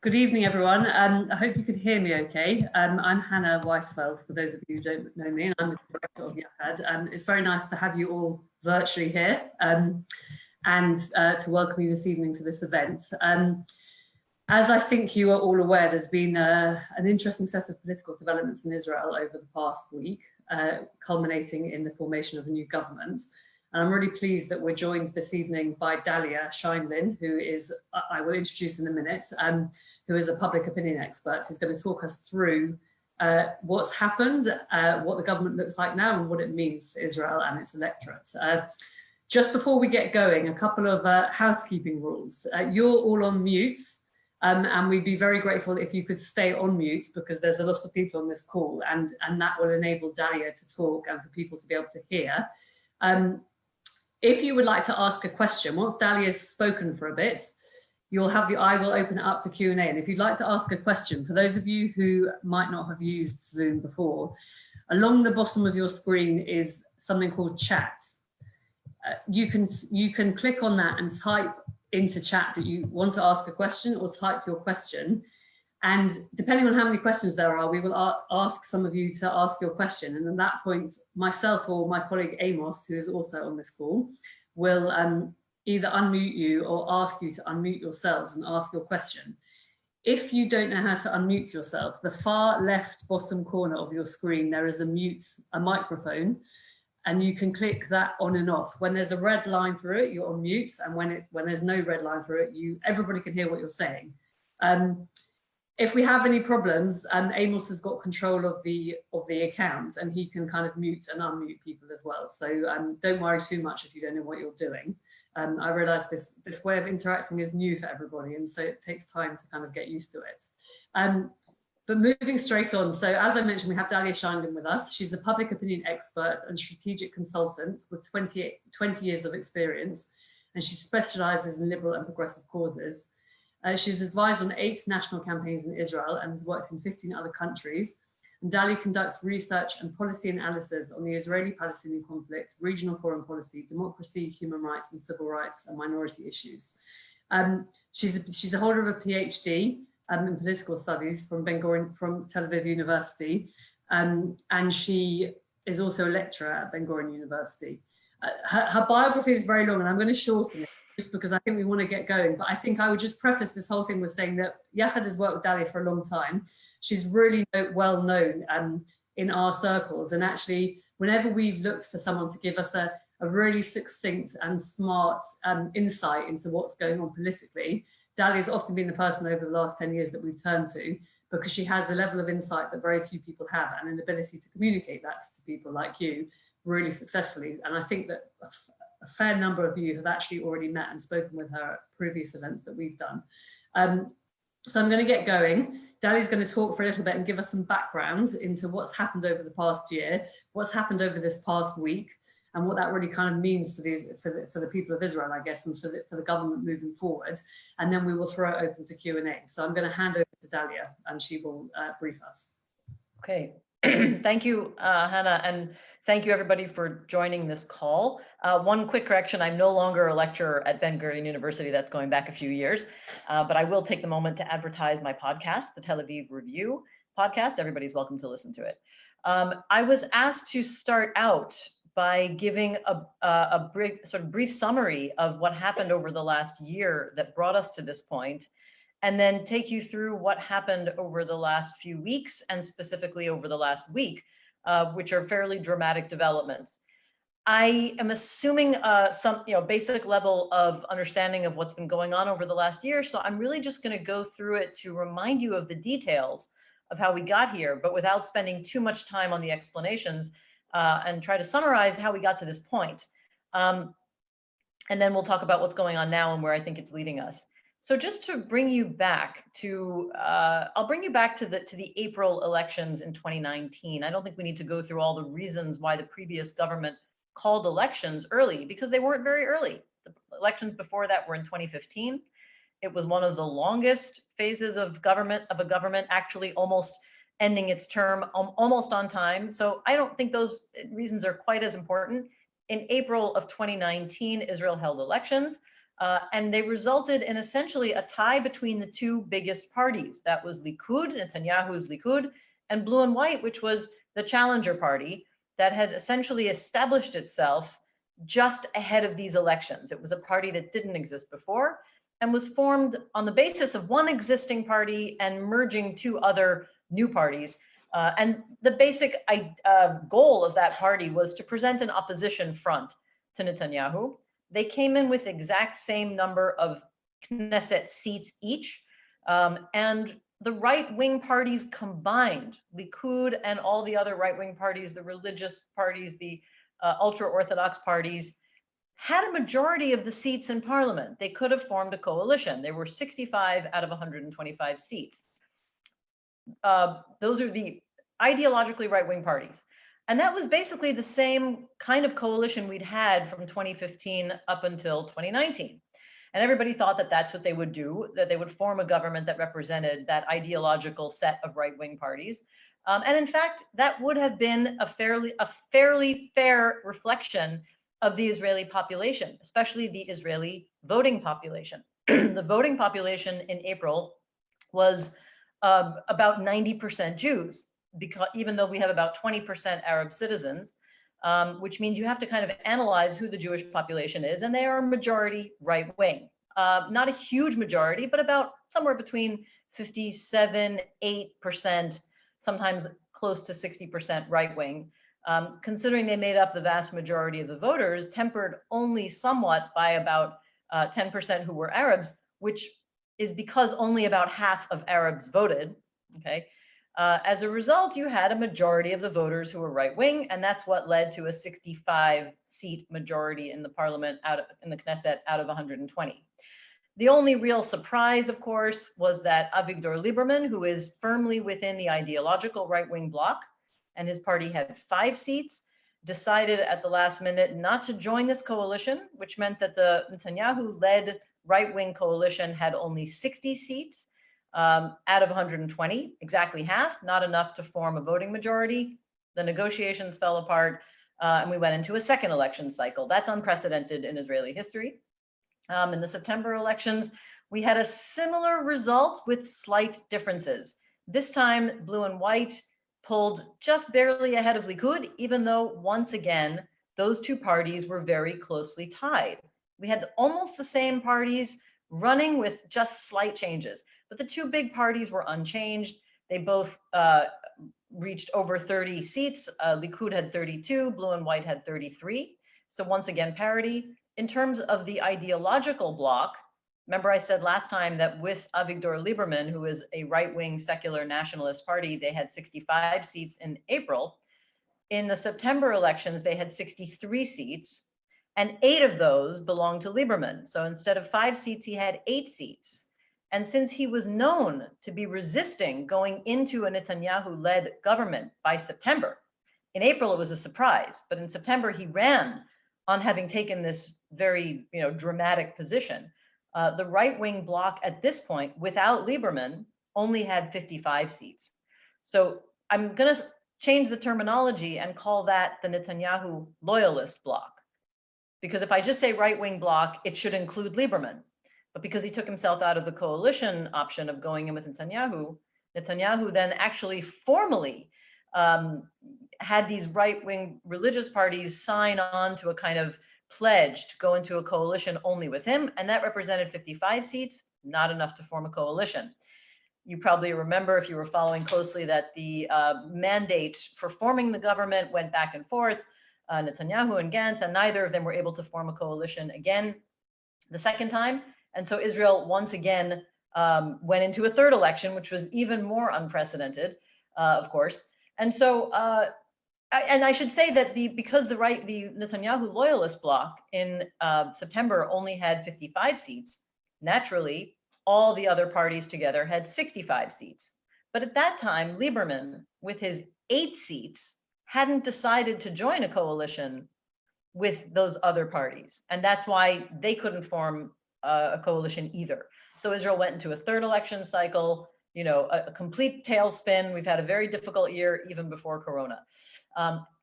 Good evening, everyone. I hope you can hear me okay. I'm Hannah Weisfeld, for those of you who don't know me, and I'm the director of Yachad. It's very nice to have you all virtually here and to welcome you this evening to this event. As I think you are all aware, there's been an interesting set of political developments in Israel over the past week, culminating in the formation of a new government. And I'm really pleased that we're joined this evening by Dahlia Scheindlin, who is, I will introduce in a minute, who is a public opinion expert who's going to talk us through what's happened, what the government looks like now, and what it means for Israel and its electorate. Just before we get going, a couple of housekeeping rules. You're all on mute, and we'd be very grateful if you could stay on mute, because there's a lot of people on this call, and that will enable Dahlia to talk and for people to be able to hear. If you would like to ask a question, once Dahlia's spoken for a bit, I will open it up to Q&A. And if you'd like to ask a question, for those of you who might not have used Zoom before, along the bottom of your screen is something called chat. You can click on that and type into chat that you want to ask a question, or type your question. And depending on how many questions there are, we will ask some of you to ask your question. And at that point, myself or my colleague Amos, who is also on this call, will either unmute you or ask you to unmute yourselves and ask your question. If you don't know how to unmute yourself, the far left bottom corner of your screen, there is a microphone, and you can click that on and off. When there's a red line through it, you're on mute, and when there's no red line through it, everybody can hear what you're saying. If we have any problems, Amos has got control of the account, and he can kind of mute and unmute people as well. So don't worry too much if you don't know what you're doing. I realise this way of interacting is new for everybody, and so it takes time to kind of get used to it. But moving straight on, so as I mentioned, we have Dahlia Scheindlin with us. She's a public opinion expert and strategic consultant with 20 years of experience, and she specialises in liberal and progressive causes. She's advised on 8 national campaigns in Israel and has worked in 15 other countries. And Dahlia conducts research and policy analysis on the Israeli-Palestinian conflict, regional foreign policy, democracy, human rights and civil rights, and minority issues. She's a holder of a PhD in political studies from Tel Aviv University, and she is also a lecturer at Ben Gurion University. Her biography is very long, and I'm going to shorten it, just because I think we want to get going. But I think I would just preface this whole thing with saying that Yachad has worked with Dahlia for a long time. She's really well known in our circles. And actually, whenever we've looked for someone to give us a really succinct and smart insight into what's going on politically, Dahlia's often been the person over the last 10 years that we've turned to, because she has a level of insight that very few people have, and an ability to communicate that to people like you really successfully. And I think that a fair number of you have actually already met and spoken with her at previous events that we've done. So I'm going to get going. Dahlia's going to talk for a little bit and give us some background into what's happened over the past year, what's happened over this past week, and what that really kind of means for the people of Israel, I guess, and for the government moving forward. And then we will throw it open to Q&A. So I'm going to hand over to Dahlia, and she will brief us. Okay, thank you, Hannah, and thank you everybody for joining this call. One quick correction, I'm no longer a lecturer at Ben Gurion University. That's going back a few years, but I will take the moment to advertise my podcast, the Tel Aviv Review podcast. Everybody's welcome to listen to it. I was asked to start out by giving a brief summary of what happened over the last year that brought us to this point, and then take you through what happened over the last few weeks, and specifically over the last week, which are fairly dramatic developments. I am assuming some basic level of understanding of what's been going on over the last year, so I'm really just going to go through it to remind you of the details of how we got here, but without spending too much time on the explanations, and try to summarize how we got to this point. And then we'll talk about what's going on now and where I think it's leading us. So just to bring you back to, I'll bring you back to the April elections in 2019. I don't think we need to go through all the reasons why the previous government called elections early, because they weren't very early. The elections before that were in 2015. It was one of the longest phases of a government actually almost ending its term almost on time. So I don't think those reasons are quite as important. In April of 2019, Israel held elections. And they resulted in essentially a tie between the two biggest parties. That was Likud, Netanyahu's Likud, and Blue and White, which was the challenger party that had essentially established itself just ahead of these elections. It was a party that didn't exist before and was formed on the basis of one existing party and merging two other new parties. And the basic goal of that party was to present an opposition front to Netanyahu. They came in with exact same number of Knesset seats each, and the right-wing parties combined, Likud and all the other right-wing parties, the religious parties, the ultra-Orthodox parties, had a majority of the seats in parliament. They could have formed a coalition. There were 65 out of 125 seats. Those are the ideologically right-wing parties. And that was basically the same kind of coalition we'd had from 2015 up until 2019. And everybody thought that that's what they would do, that they would form a government that represented that ideological set of right-wing parties. And in fact, that would have been a fairly fair reflection of the Israeli population, especially the Israeli voting population. The voting population in April was about 90% Jews, because even though we have about 20% Arab citizens, which means you have to kind of analyze who the Jewish population is, and they are majority right-wing. Not a huge majority, but about somewhere between 57, 8%, sometimes close to 60% right-wing. Considering they made up the vast majority of the voters, tempered only somewhat by about 10% who were Arabs, which is because only about half of Arabs voted, okay? As a result, you had a majority of the voters who were right-wing, and that's what led to a 65-seat majority in the parliament, in the Knesset, out of 120. The only real surprise, of course, was that Avigdor Lieberman, who is firmly within the ideological right-wing bloc, and his party had 5 seats, decided at the last minute not to join this coalition, which meant that the Netanyahu-led right-wing coalition had only 60 seats, out of 120, exactly half, not enough to form a voting majority. The negotiations fell apart, and we went into a second election cycle. That's unprecedented in Israeli history. In the September elections, we had a similar result with slight differences. This time, Blue and White pulled just barely ahead of Likud, even though, once again, those two parties were very closely tied. We had almost the same parties running with just slight changes. But the two big parties were unchanged. They both reached over 30 seats. Likud had 32, Blue and White had 33. So once again, parity. In terms of the ideological bloc, remember I said last time that with Avigdor Lieberman, who is a right-wing secular nationalist party, they had 65 seats in April. In the September elections, they had 63 seats, and 8 of those belonged to Lieberman. So instead of 5 seats, he had 8 seats. And since he was known to be resisting going into a Netanyahu-led government by September, in April it was a surprise, but in September he ran on having taken this very dramatic position. The right-wing bloc at this point, without Lieberman, only had 55 seats. So I'm going to change the terminology and call that the Netanyahu loyalist bloc. Because if I just say right-wing bloc, it should include Lieberman. But because he took himself out of the coalition option of going in with Netanyahu, Netanyahu then actually formally had these right-wing religious parties sign on to a kind of pledge to go into a coalition only with him, and that represented 55 seats, not enough to form a coalition. You probably remember, if you were following closely, that the mandate for forming the government went back and forth, Netanyahu and Gantz, and neither of them were able to form a coalition again the second time. And so Israel once again went into a third election, which was even more unprecedented, of course. And so, and I should say that because the Netanyahu loyalist bloc in September only had 55 seats, naturally, all the other parties together had 65 seats. But at that time, Lieberman, with his 8 seats, hadn't decided to join a coalition with those other parties. And that's why they couldn't form a coalition either. So Israel went into a third election cycle, a complete tailspin. We've had a very difficult year even before Corona.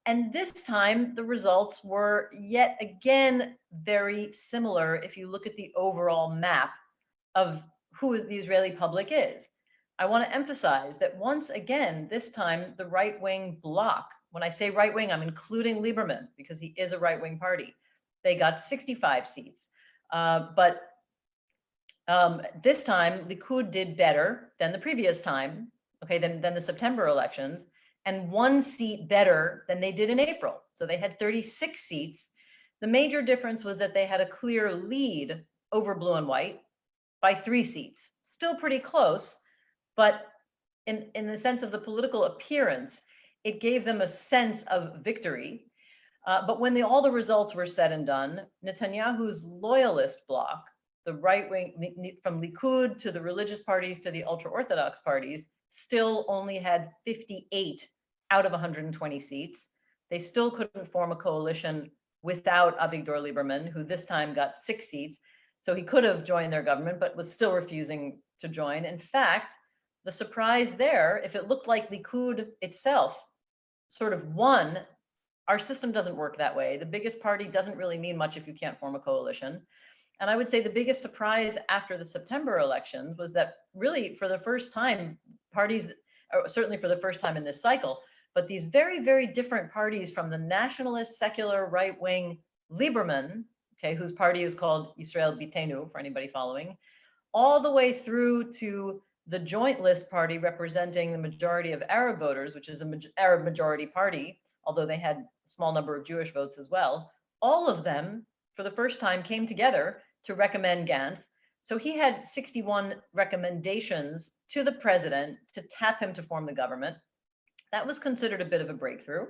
And this time, the results were yet again very similar if you look at the overall map of who the Israeli public is. I want to emphasize that once again, this time, the right-wing bloc, when I say right-wing, I'm including Lieberman because he is a right-wing party. They got 65 seats. This time, Likud did better than the previous time, okay, than the September elections, and 1 seat better than they did in April. So they had 36 seats. The major difference was that they had a clear lead over blue and white by 3 seats. Still pretty close, but in the sense of the political appearance, it gave them a sense of victory. But when all the results were said and done, Netanyahu's loyalist bloc, the right wing, from Likud to the religious parties to the ultra-Orthodox parties, still only had 58 out of 120 seats. They still couldn't form a coalition without Avigdor Lieberman, who this time got 6 seats. So he could have joined their government, but was still refusing to join. In fact, the surprise there, if it looked like Likud itself sort of won, our system doesn't work that way. The biggest party doesn't really mean much if you can't form a coalition. And I would say the biggest surprise after the September elections was that really for the first time, parties, or certainly for the first time in this cycle, but these very, very different parties, from the nationalist, secular, right-wing Lieberman, okay, whose party is called Israeli-Palestinian, for anybody following, all the way through to the joint list party representing the majority of Arab voters, which is an Arab majority party, although they had a small number of Jewish votes as well. All of them, for the first time, came together to recommend Gantz. So he had 61 recommendations to the president to tap him to form the government. That was considered a bit of a breakthrough.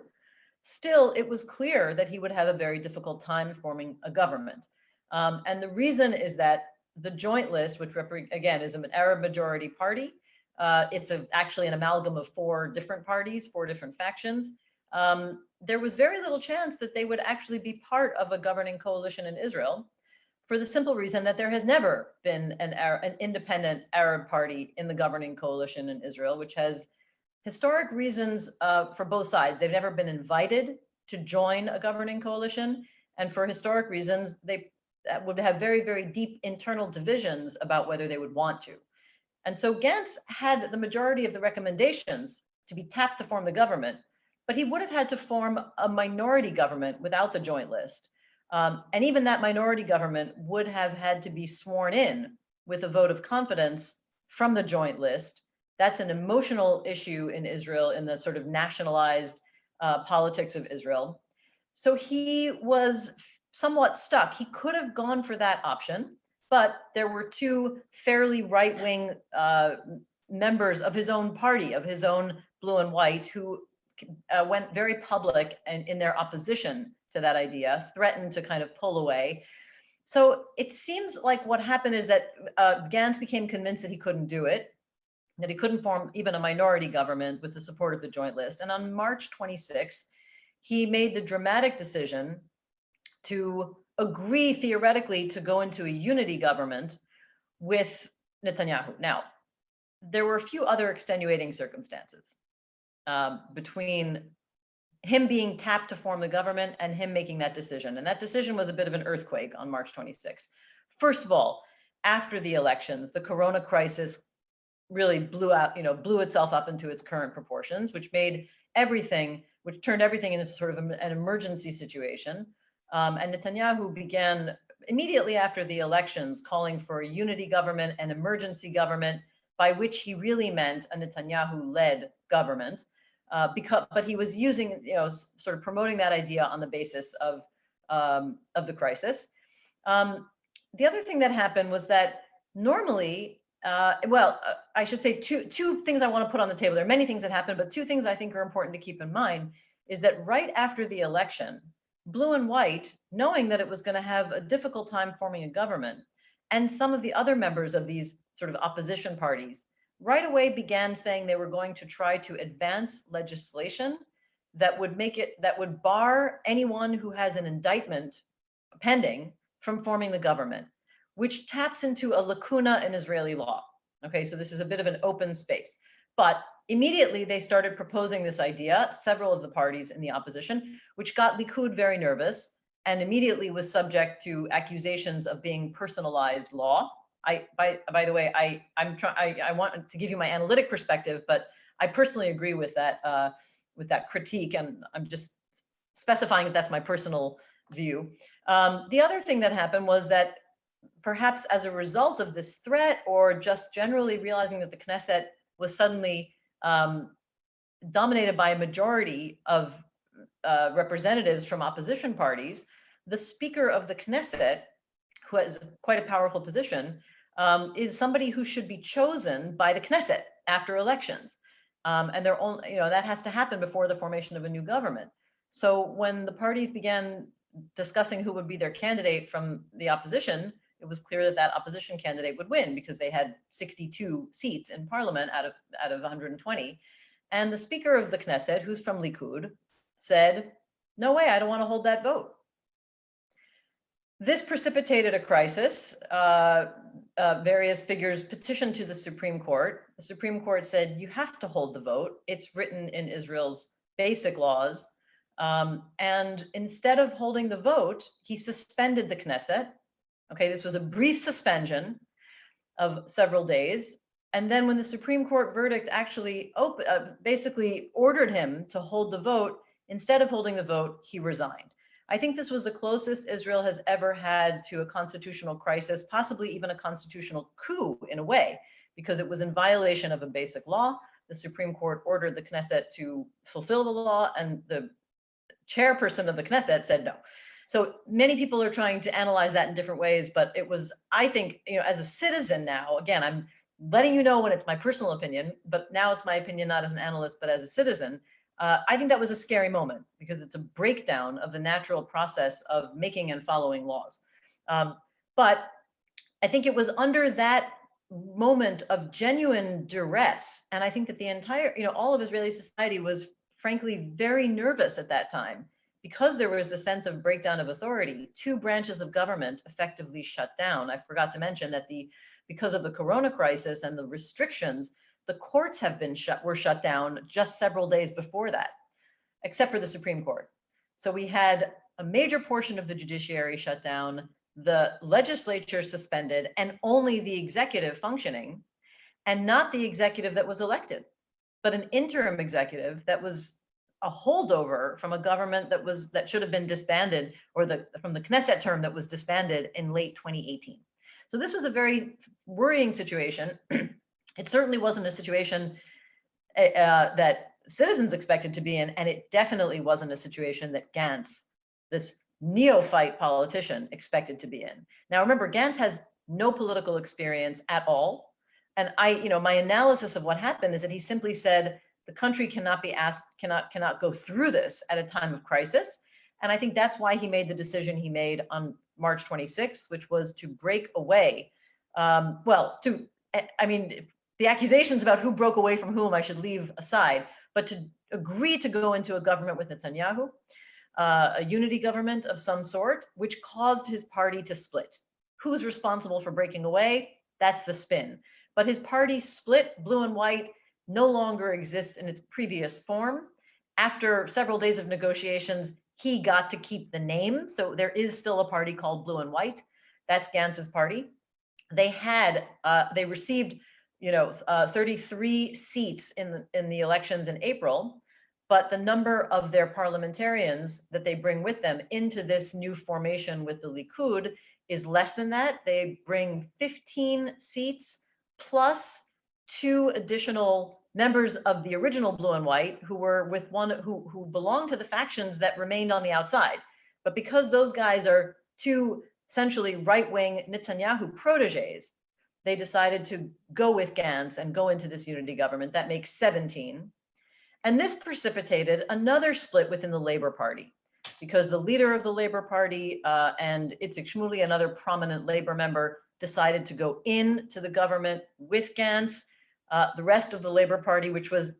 Still, it was clear that he would have a very difficult time forming a government. And the reason is that the joint list, which again is an Arab majority party, it's actually an amalgam of 4 different parties, 4 different factions. There was very little chance that they would actually be part of a governing coalition in Israel, for the simple reason that there has never been an independent Arab party in the governing coalition in Israel, which has historic reasons for both sides. They've never been invited to join a governing coalition, and for historic reasons, they would have very, very deep internal divisions about whether they would want to. And so Gantz had the majority of the recommendations to be tapped to form the government, but he would have had to form a minority government without the joint list. And even that minority government would have had to be sworn in with a vote of confidence from the joint list. That's an emotional issue in Israel, in the sort of nationalized politics of Israel. So he was somewhat stuck. He could have gone for that option, but there were 2 fairly right-wing members of his own party, of his own blue and white, who went very public and in their opposition to that idea, threatened to kind of pull away. So it seems like what happened is that Gantz became convinced that he couldn't do it, that he couldn't form even a minority government with the support of the joint list. And on March 26th, he made the dramatic decision to agree theoretically to go into a unity government with Netanyahu. Now, there were a few other extenuating circumstances between him being tapped to form the government and him making that decision. And that decision was a bit of an earthquake on March 26th. First of all, after the elections, the corona crisis really blew itself up into its current proportions, which turned everything into sort of an emergency situation. And Netanyahu began immediately after the elections calling for a unity government, an emergency government, by which he really meant a Netanyahu-led government. But he was using, sort of promoting that idea on the basis of the crisis. The other thing that happened was that normally, I should say two things I want to put on the table. There are many things that happened, but 2 things I think are important to keep in mind is that right after the election, blue and white, knowing that it was going to have a difficult time forming a government, and some of the other members of these sort of opposition parties right away began saying they were going to try to advance legislation that would bar anyone who has an indictment pending from forming the government, which taps into a lacuna in Israeli law. Okay, so this is a bit of an open space. But immediately they started proposing this idea, several of the parties in the opposition, which got Likud very nervous and immediately was subject to accusations of being personalized law. By the way, I want to give you my analytic perspective, but I personally agree with that critique, and I'm just specifying that that's my personal view. The other thing that happened was that perhaps as a result of this threat, or just generally realizing that the Knesset was suddenly dominated by a majority of representatives from opposition parties, the Speaker of the Knesset, who has quite a powerful position, is somebody who should be chosen by the Knesset after elections. And they're only, that has to happen before the formation of a new government. So when the parties began discussing who would be their candidate from the opposition, it was clear that that opposition candidate would win because they had 62 seats in parliament out of 120. And the Speaker of the Knesset, who's from Likud, said, no way, I don't want to hold that vote. This precipitated a crisis. Various figures petitioned to the Supreme Court. The Supreme Court said, you have to hold the vote. It's written in Israel's basic laws. And instead of holding the vote, he suspended the Knesset. Okay, this was a brief suspension of several days. And then when the Supreme Court verdict actually basically ordered him to hold the vote, instead of holding the vote, he resigned. I think this was the closest Israel has ever had to a constitutional crisis, possibly even a constitutional coup in a way, because it was in violation of a basic law. The Supreme Court ordered the Knesset to fulfill the law, and the chairperson of the Knesset said no. So many people are trying to analyze that in different ways, but it was, I think, as a citizen now, again, I'm letting you know when it's my personal opinion, but now it's my opinion not as an analyst, but as a citizen. I think that was a scary moment because it's a breakdown of the natural process of making and following laws. But I think it was under that moment of genuine duress, and I think that the entire, all of Israeli society was frankly very nervous at that time because there was the sense of breakdown of authority. Two branches of government effectively shut down. I forgot to mention that because of the corona crisis and the restrictions, the courts were shut down just several days before that, except for the Supreme Court. So we had a major portion of the judiciary shut down, the legislature suspended, and only the executive functioning, and not the executive that was elected, but an interim executive that was a holdover from a government that should have been disbanded, or from the Knesset term that was disbanded in late 2018. So this was a very worrying situation. It certainly wasn't a situation that citizens expected to be in, and it definitely wasn't a situation that Gantz, this neophyte politician, expected to be in. Now, remember, Gantz has no political experience at all, and my analysis of what happened is that he simply said the country cannot go through this at a time of crisis, and I think that's why he made the decision he made on March 26th, which was to break away. The accusations about who broke away from whom I should leave aside, but to agree to go into a government with Netanyahu, a unity government of some sort, which caused his party to split. Who's responsible for breaking away? That's the spin. But his party split, blue and white, no longer exists in its previous form. After several days of negotiations, he got to keep the name. So there is still a party called Blue and White. That's Gantz's party. They received 33 seats in the elections in April, but the number of their parliamentarians that they bring with them into this new formation with the Likud is less than that. They bring 15 seats plus 2 additional members of the original Blue and White who were with one who belonged to the factions that remained on the outside. But because those guys are 2 essentially right-wing Netanyahu proteges, they decided to go with Gantz and go into this unity government. That makes 17. And this precipitated another split within the Labor Party, because the leader of the Labor Party and Itzik Shmuli, another prominent Labor member, decided to go into the government with Gantz. The rest of the Labor Party, which was,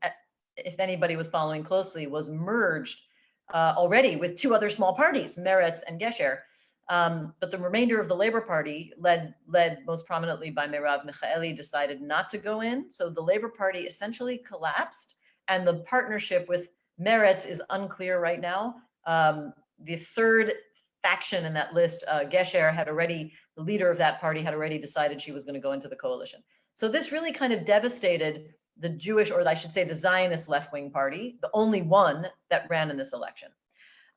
if anybody was following closely, was merged already with 2 other small parties, Meretz and Gesher. But the remainder of the Labour Party, led most prominently by Merav Michaeli, decided not to go in. So the Labour Party essentially collapsed, and the partnership with Meretz is unclear right now. The third faction in that list, Gesher, the leader of that party, had already decided she was going to go into the coalition. So this really kind of devastated the Jewish, or I should say the Zionist left-wing party, the only one that ran in this election.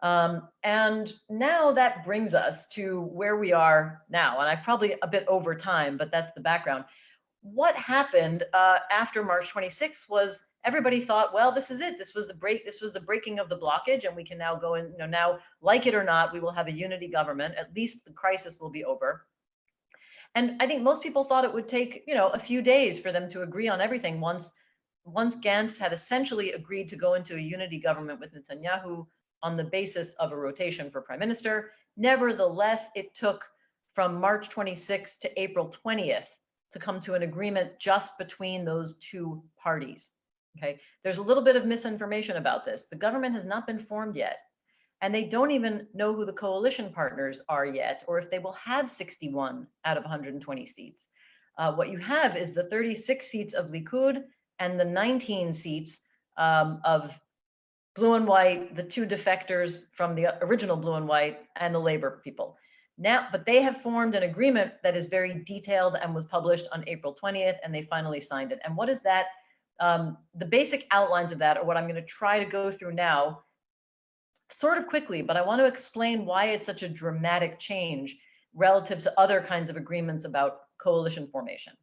And now that brings us to where we are now. And I'm probably a bit over time, but that's the background. What happened after March 26th was everybody thought, well, this is it. This was the breaking of the blockage, and we can now go in, now, like it or not, we will have a unity government. At least the crisis will be over. And I think most people thought it would take, a few days for them to agree on everything once Gantz had essentially agreed to go into a unity government with Netanyahu on the basis of a rotation for prime minister. Nevertheless, it took from March 26th to April 20th to come to an agreement just between those two parties. Okay, there's a little bit of misinformation about this. The government has not been formed yet, and they don't even know who the coalition partners are yet, or if they will have 61 out of 120 seats. What you have is the 36 seats of Likud and the 19 seats of Blue and White, the two defectors from the original Blue and White, and the Labor people. Now, but they have formed an agreement that is very detailed and was published on April 20th, and they finally signed it. And what is that? The basic outlines of that are what I'm going to try to go through now, sort of quickly, but I want to explain why it's such a dramatic change relative to other kinds of agreements about coalition formation.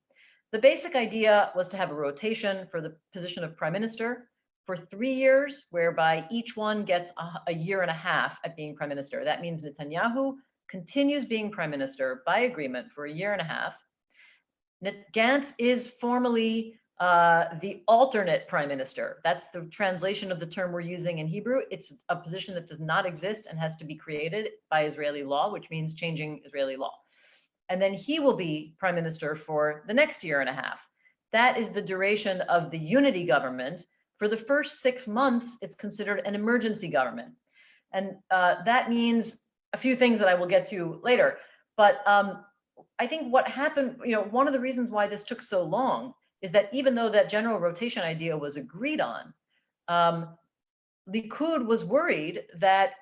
The basic idea was to have a rotation for the position of prime minister for 3 years, whereby each one gets a year and a half at being prime minister. That means Netanyahu continues being prime minister by agreement for a year and a half. Gantz is formally the alternate prime minister. That's the translation of the term we're using in Hebrew. It's a position that does not exist and has to be created by Israeli law, which means changing Israeli law. And then he will be prime minister for the next year and a half. That is the duration of the unity government. For the first 6 months, it's considered an emergency government. And that means a few things that I will get to later. But I think what happened, one of the reasons why this took so long is that even though that general rotation idea was agreed on, Likud was worried that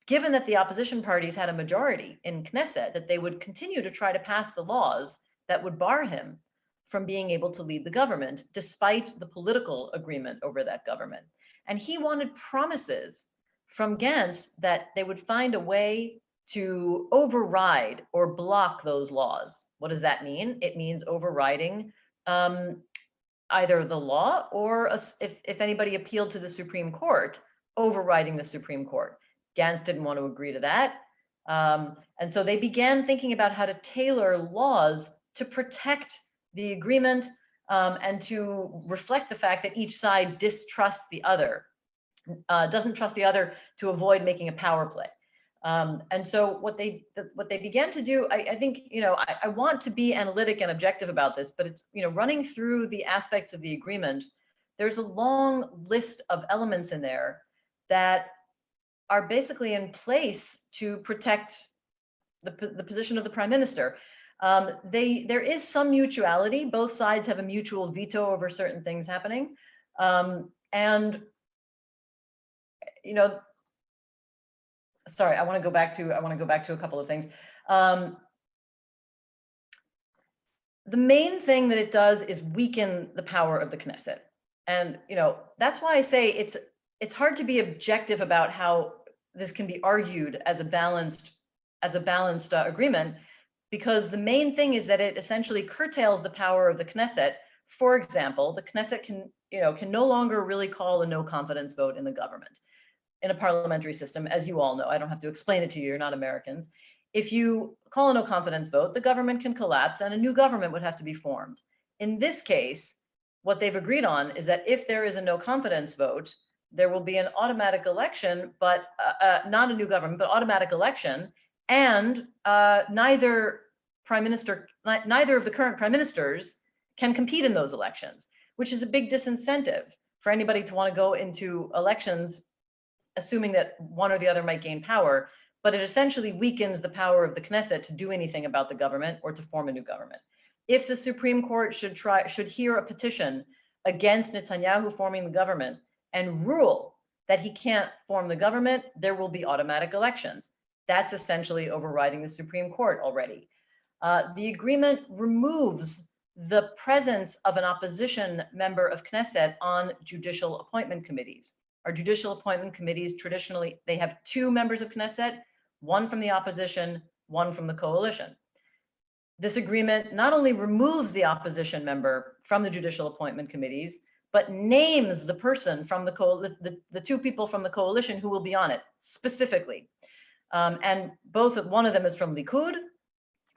given that the opposition parties had a majority in Knesset, that they would continue to try to pass the laws that would bar him from being able to lead the government, despite the political agreement over that government. And he wanted promises from Gantz that they would find a way to override or block those laws. What does that mean? It means overriding either the law or if anybody appealed to the Supreme Court, overriding the Supreme Court. Gantz didn't want to agree to that. And so they began thinking about how to tailor laws to protect the agreement and to reflect the fact that each side distrusts the other, doesn't trust the other to avoid making a power play. And so what they began to do, I think, I want to be analytic and objective about this, but it's, running through the aspects of the agreement, there's a long list of elements in there that are basically in place to protect the position of the prime minister. There is some mutuality. Both sides have a mutual veto over certain things happening. And, sorry, I want to go back to a couple of things. The main thing that it does is weaken the power of the Knesset. And, that's why I say it's hard to be objective about how this can be argued as a balanced agreement, because the main thing is that it essentially curtails the power of the Knesset. For example, the Knesset can no longer really call a no confidence vote in the government in a parliamentary system, as you all know. I don't have to explain it to you, you're not Americans. If you call a no confidence vote, the government can collapse and a new government would have to be formed. In this case, what they've agreed on is that if there is a no confidence vote, there will be an automatic election, but not a new government, but automatic election. And neither of the current prime ministers can compete in those elections, which is a big disincentive for anybody to want to go into elections assuming that one or the other might gain power. but it essentially weakens the power of the Knesset to do anything about the government or to form a new government. If the Supreme Court should hear a petition against Netanyahu forming the government and rule that he can't form the government, there will be automatic elections. That's essentially overriding the Supreme Court already. The agreement removes the presence of an opposition member of Knesset on judicial appointment committees. Our judicial appointment committees, traditionally, they have 2 members of Knesset, 1 from the opposition, 1 from the coalition. This agreement not only removes the opposition member from the judicial appointment committees, but names the person from the 2 people from the coalition who will be on it specifically. And one of them is from Likud,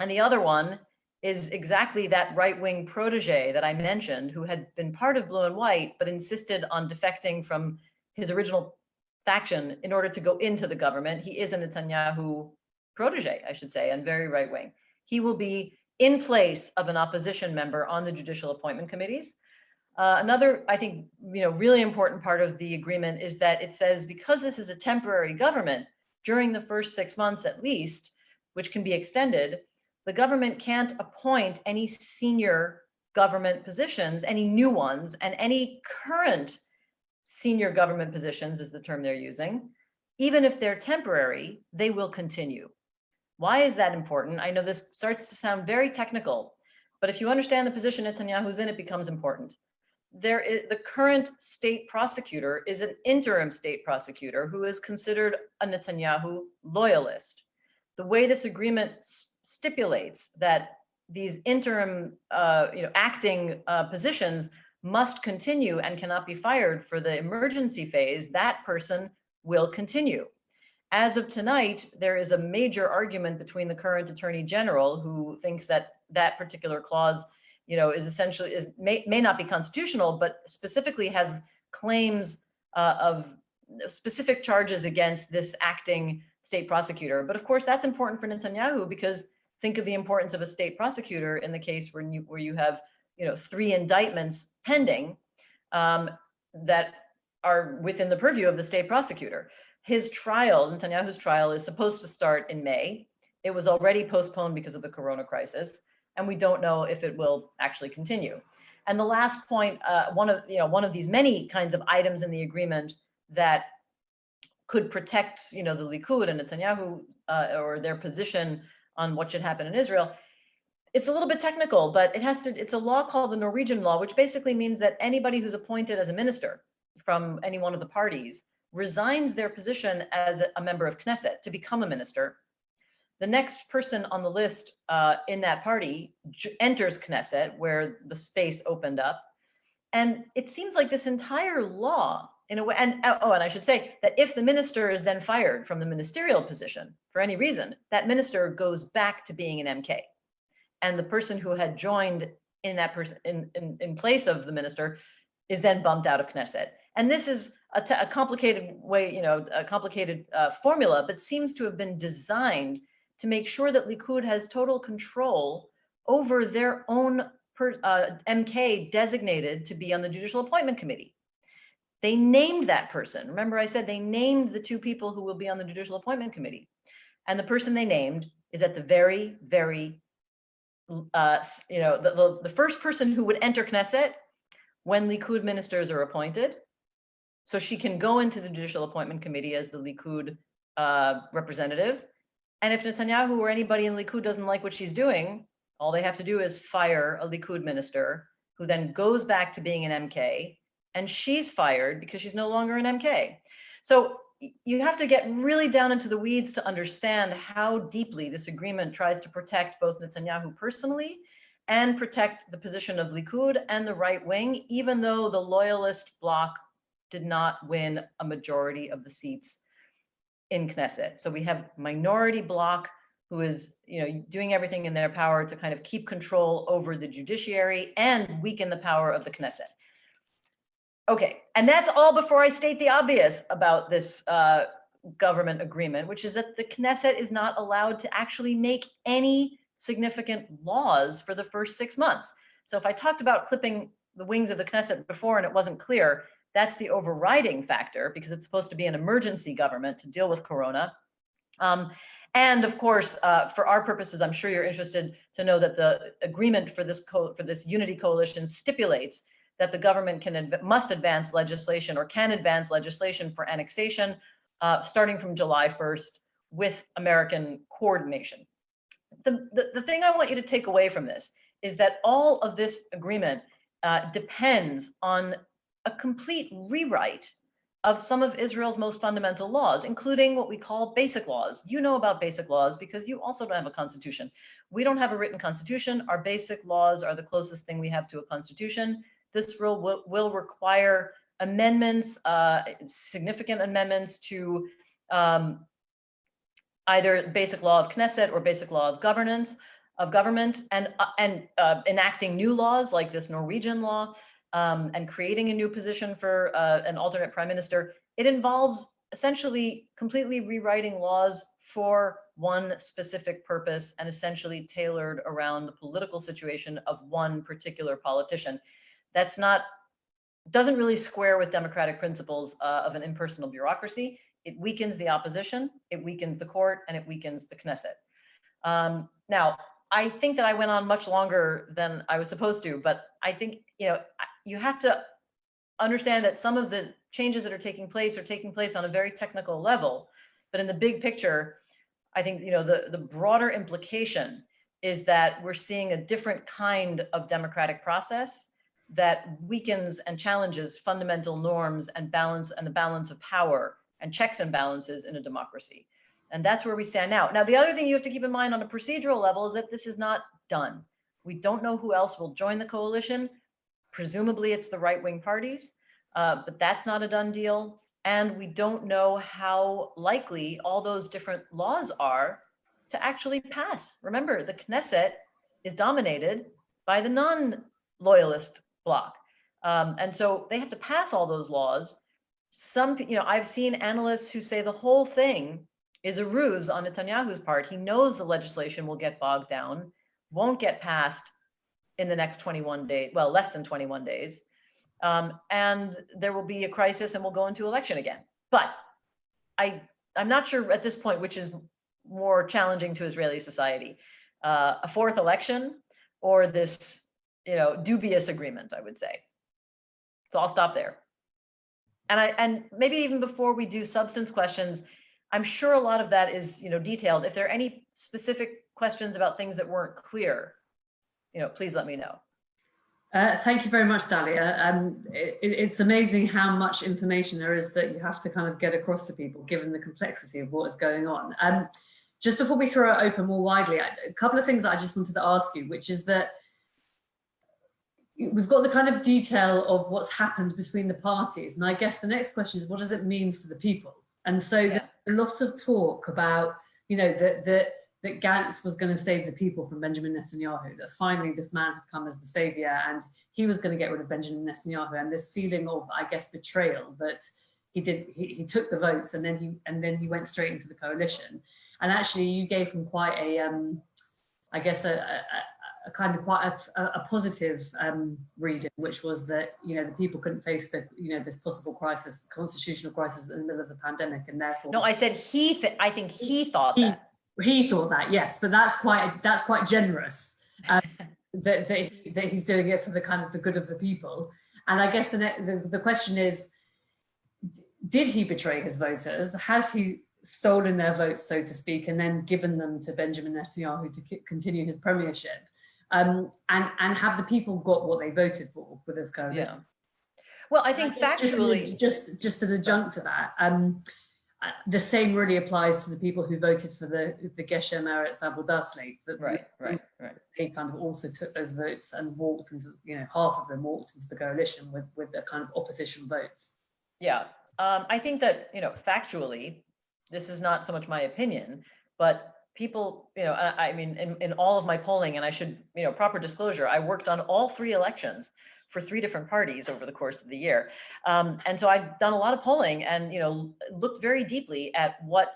and the other one is exactly that right-wing protege that I mentioned, who had been part of Blue and White, but insisted on defecting from his original faction in order to go into the government. He is a Netanyahu protege, I should say, and very right-wing. He will be in place of an opposition member on the judicial appointment committees. Another, I think, really important part of the agreement is that it says, because this is a temporary government, during the first 6 months at least, which can be extended, the government can't appoint any senior government positions, any new ones, and any current senior government positions is the term they're using. Even if they're temporary, they will continue. Why is that important? I know this starts to sound very technical, but if you understand the position Netanyahu's in, it becomes important. The current state prosecutor is an interim state prosecutor who is considered a Netanyahu loyalist. The way this agreement stipulates that these interim, acting positions must continue and cannot be fired for the emergency phase, that person will continue. As of tonight, there is a major argument between the current Attorney General, who thinks that that particular clause, is essentially may not be constitutional, but specifically has claims of specific charges against this acting state prosecutor. But of course, that's important for Netanyahu, because think of the importance of a state prosecutor in the case where you have 3 indictments pending that are within the purview of the state prosecutor. His trial, Netanyahu's trial, is supposed to start in May. It was already postponed because of the corona crisis, and we don't know if it will actually continue. And the last point, one of these many kinds of items in the agreement that could protect, the Likud and Netanyahu or their position on what should happen in Israel. It's a little bit technical, but it's a law called the Norwegian law, which basically means that anybody who's appointed as a minister from any one of the parties resigns their position as a member of Knesset to become a minister. The next person on the list in that party enters Knesset, where the space opened up. And it seems like this entire law, in a way, and I should say that if the minister is then fired from the ministerial position for any reason, that minister goes back to being an MK. And the person who had joined in that in place of the minister is then bumped out of Knesset. And this is a complicated way, a complicated formula, but seems to have been designed to make sure that Likud has total control over their own MK designated to be on the Judicial Appointment Committee. They named that person. Remember, I said they named the 2 people who will be on the Judicial Appointment Committee. And the person they named is at the very, very, the first person who would enter Knesset when Likud ministers are appointed. So she can go into the Judicial Appointment Committee as the Likud representative. And if Netanyahu or anybody in Likud doesn't like what she's doing, all they have to do is fire a Likud minister, who then goes back to being an MK, and she's fired because she's no longer an MK. So you have to get really down into the weeds to understand how deeply this agreement tries to protect both Netanyahu personally and protect the position of Likud and the right wing, even though the loyalist bloc did not win a majority of the seats in Knesset. So we have minority bloc who is, doing everything in their power to kind of keep control over the judiciary and weaken the power of the Knesset. Okay, and that's all before I state the obvious about this government agreement, which is that the Knesset is not allowed to actually make any significant laws for the first 6 months. So if I talked about clipping the wings of the Knesset before and it wasn't clear, that's the overriding factor, because it's supposed to be an emergency government to deal with corona. And of course, for our purposes, I'm sure you're interested to know that the agreement for this unity coalition stipulates that the government must advance legislation or can advance legislation for annexation starting from July 1st with American coordination. The thing I want you to take away from this is that all of this agreement depends on a complete rewrite of some of Israel's most fundamental laws, including what we call basic laws. You know about basic laws because you also don't have a constitution. We don't have a written constitution. Our basic laws are the closest thing we have to a constitution. This rule will require amendments, significant amendments to either basic law of Knesset or basic law of government, and enacting new laws like this Norwegian law, and creating a new position for an alternate prime minister. It involves essentially completely rewriting laws for one specific purpose and essentially tailored around the political situation of one particular politician. Doesn't really square with democratic principles of an impersonal bureaucracy. It weakens the opposition, it weakens the court, and it weakens the Knesset. Now, I think that I went on much longer than I was supposed to, but I think you have to understand that some of the changes that are taking place on a very technical level. But in the big picture, I think the broader implication is that we're seeing a different kind of democratic process that weakens and challenges fundamental norms and the balance of power and checks and balances in a democracy. And that's where we stand now. Now, the other thing you have to keep in mind on a procedural level is that this is not done. We don't know who else will join the coalition. Presumably it's the right-wing parties, but that's not a done deal. And we don't know how likely all those different laws are to actually pass. Remember, the Knesset is dominated by the non-loyalist bloc. And so they have to pass all those laws. I've seen analysts who say the whole thing is a ruse on Netanyahu's part. He knows the legislation will get bogged down, won't get passed in the next 21 days, well, less than 21 days. And there will be a crisis and we'll go into election again. But I'm not sure at this point which is more challenging to Israeli society, a fourth election or this dubious agreement, I would say. So I'll stop there. And maybe even before we do substance questions, I'm sure a lot of that is detailed. If there are any specific questions about things that weren't clear, please let me know. Thank you very much, Dahlia. It's amazing how much information there is that you have to kind of get across to people, given the complexity of what is going on. Just before we throw it open more widely, a couple of things that I just wanted to ask you, which is that we've got the kind of detail of what's happened between the parties. And I guess the next question is, what does it mean for the people? And so there's a lot of talk about, that Gantz was going to save the people from Benjamin Netanyahu, that finally this man had come as the savior and he was going to get rid of Benjamin Netanyahu, and this feeling of, I guess, betrayal that he took the votes and then he went straight into the coalition. And actually you gave him quite a, I guess, a kind of quite a positive reading, which was that the people couldn't face the this possible crisis, constitutional crisis in the middle of the pandemic, and therefore. No, I said I think he thought that. He thought that, yes, but that's quite generous. That he's doing it for the kind of the good of the people. And I guess the question is, did he betray his voters? Has he stolen their votes, so to speak, and then given them to Benjamin Netanyahu to continue his premiership? And have the people got what they voted for with this coalition? Yeah. Well, I think factually, just an adjunct to that, the same really applies to the people who voted for the Geshem Eretz Avodah slate. Right. They kind of also took those votes and walked into, half of them walked into the coalition with the kind of opposition votes. Yeah, I think that factually, this is not so much my opinion, but people, I mean, in all of my polling, and I should, proper disclosure, I worked on all 3 elections for 3 different parties over the course of the year. And so I've done a lot of polling and, looked very deeply at what,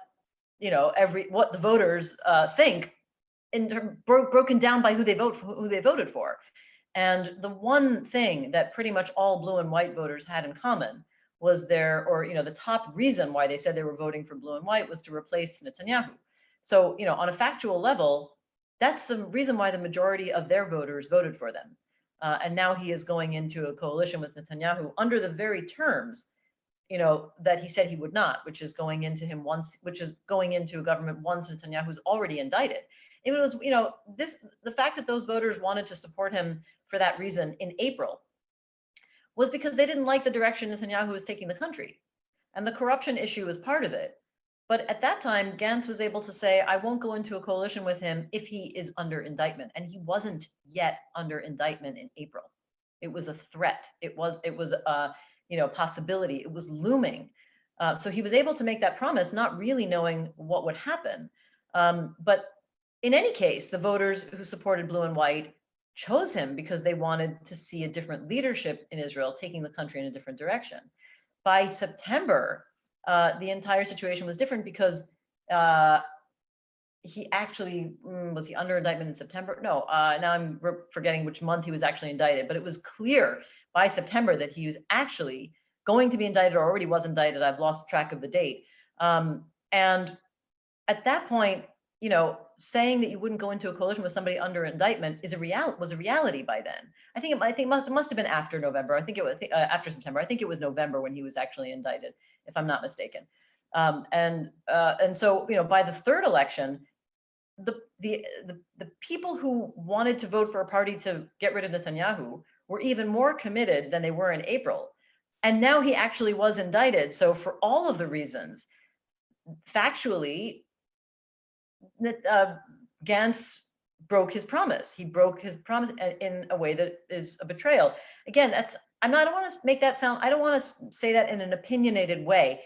what the voters think broken down by who they voted for. And the one thing that pretty much all blue and white voters had in common was their, or, you know, the top reason why they said they were voting for blue and white was to replace Netanyahu. So, you know, on a factual level, that's the reason why the majority of their voters voted for them. And now he is going into a coalition with Netanyahu under the very terms, you know, that he said he would not, which is going into a government once Netanyahu's already indicted. It was, you know, the fact that those voters wanted to support him for that reason in April was because they didn't like the direction Netanyahu was taking the country. And the corruption issue was part of it. But at that time, Gantz was able to say, I won't go into a coalition with him if he is under indictment. And he wasn't yet under indictment in April. It was a threat. It was a, you know, possibility. It was looming. So he was able to make that promise, not really knowing what would happen. But in any case, the voters who supported blue and white chose him because they wanted to see a different leadership in Israel, taking the country in a different direction. By September, the entire situation was different because he actually, was he under indictment in September? No, now I'm forgetting which month he was actually indicted, but it was clear by September that he was actually going to be indicted or already was indicted. I've lost track of the date. And at that point, you know, saying that you wouldn't go into a coalition with somebody under indictment was a reality by then. I think it must have been after November. I think it was after September. I think it was November when he was actually indicted, if I'm not mistaken. And so, you know, by the third election, the people who wanted to vote for a party to get rid of Netanyahu were even more committed than they were in April. And now he actually was indicted. So for all of the reasons, factually, Gantz broke his promise. He broke his promise in a way that is a betrayal. Again, I don't want to make that sound, I don't want to say that in an opinionated way.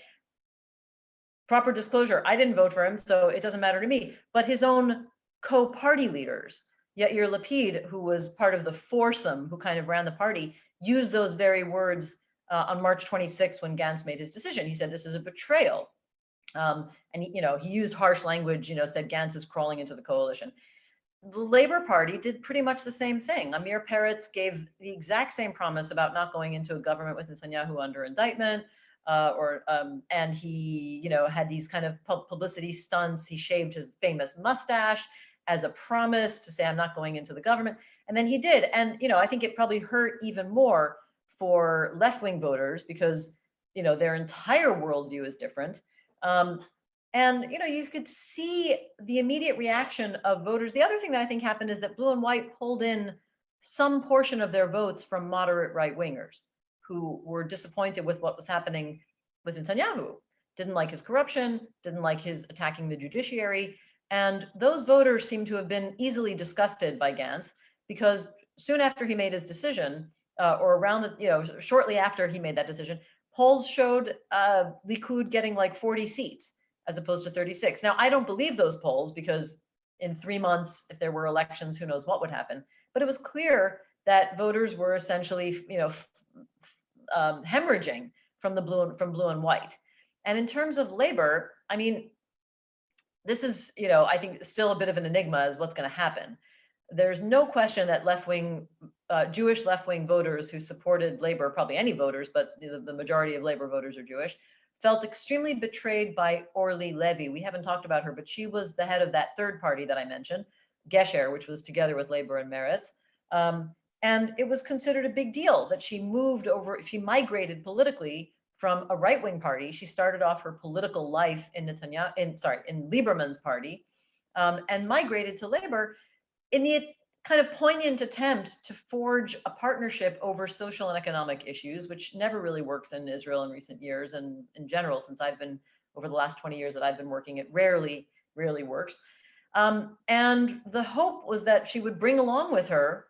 Proper disclosure, I didn't vote for him, so it doesn't matter to me. But his own co-party leaders, Yair Lapid, who was part of the foursome who kind of ran the party, used those very words on March 26th when Gantz made his decision. He said, this is a betrayal. And he used harsh language, said Gantz is crawling into the coalition. The Labor Party did pretty much the same thing. Amir Peretz gave the exact same promise about not going into a government with Netanyahu under indictment, and he, had these kind of publicity stunts. He shaved his famous mustache as a promise to say, I'm not going into the government. And then he did. And, I think it probably hurt even more for left-wing voters because, their entire worldview is different. And, you could see the immediate reaction of voters. The other thing that I think happened is that blue and white pulled in some portion of their votes from moderate right-wingers who were disappointed with what was happening with Netanyahu, didn't like his corruption, didn't like his attacking the judiciary. And those voters seem to have been easily disgusted by Gantz because soon after he made his decision, or around shortly after he made that decision, polls showed Likud getting like 40 seats as opposed to 36. Now, I don't believe those polls because in 3 months, if there were elections, who knows what would happen. But it was clear that voters were essentially, hemorrhaging from blue and white. And in terms of labor, I mean, this is, I think still a bit of an enigma as what's going to happen. There's no question that left-wing, Jewish left-wing voters who supported labor, probably any voters, but the majority of labor voters are Jewish, felt extremely betrayed by Orly Levy. We haven't talked about her, but she was the head of that third party that I mentioned, Gesher, which was together with Labor and Meretz. And it was considered a big deal that she moved over, she migrated politically from a right-wing party. She started off her political life in in Lieberman's party, and migrated to Labor in the kind of poignant attempt to forge a partnership over social and economic issues, which never really works in Israel in recent years. And in general, since I've been, over the last 20 years that I've been working, it rarely works. And the hope was that she would bring along with her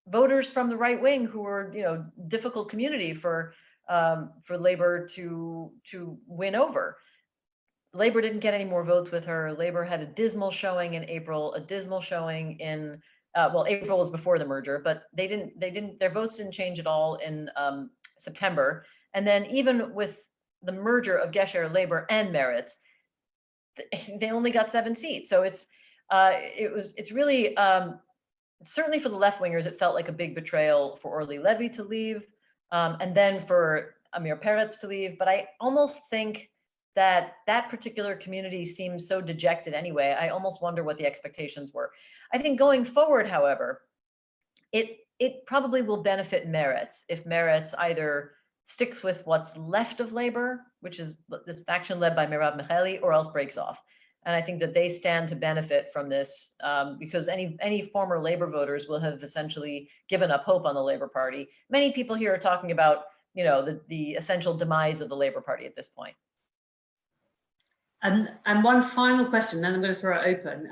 voters from the right wing who were, difficult community for Labor to win over. Labor didn't get any more votes with her. Labor had a dismal showing in April, a dismal showing in, April was before the merger, but their votes didn't change at all in September. And then even with the merger of Gesher, Labor, and Meretz, they only got 7 seats. So it's really, certainly for the left-wingers, it felt like a big betrayal for Orly Levy to leave. and then for Amir Peretz to leave. But I almost think that that particular community seems so dejected anyway. I almost wonder what the expectations were. I think going forward, however, it probably will benefit Meretz if Meretz either sticks with what's left of labor, which is this faction led by Merav Michaeli, or else breaks off. And I think that they stand to benefit from this because any former labor voters will have essentially given up hope on the Labor Party. Many people here are talking about, you know, the essential demise of the Labor Party at this point. And one final question, then I'm going to throw it open.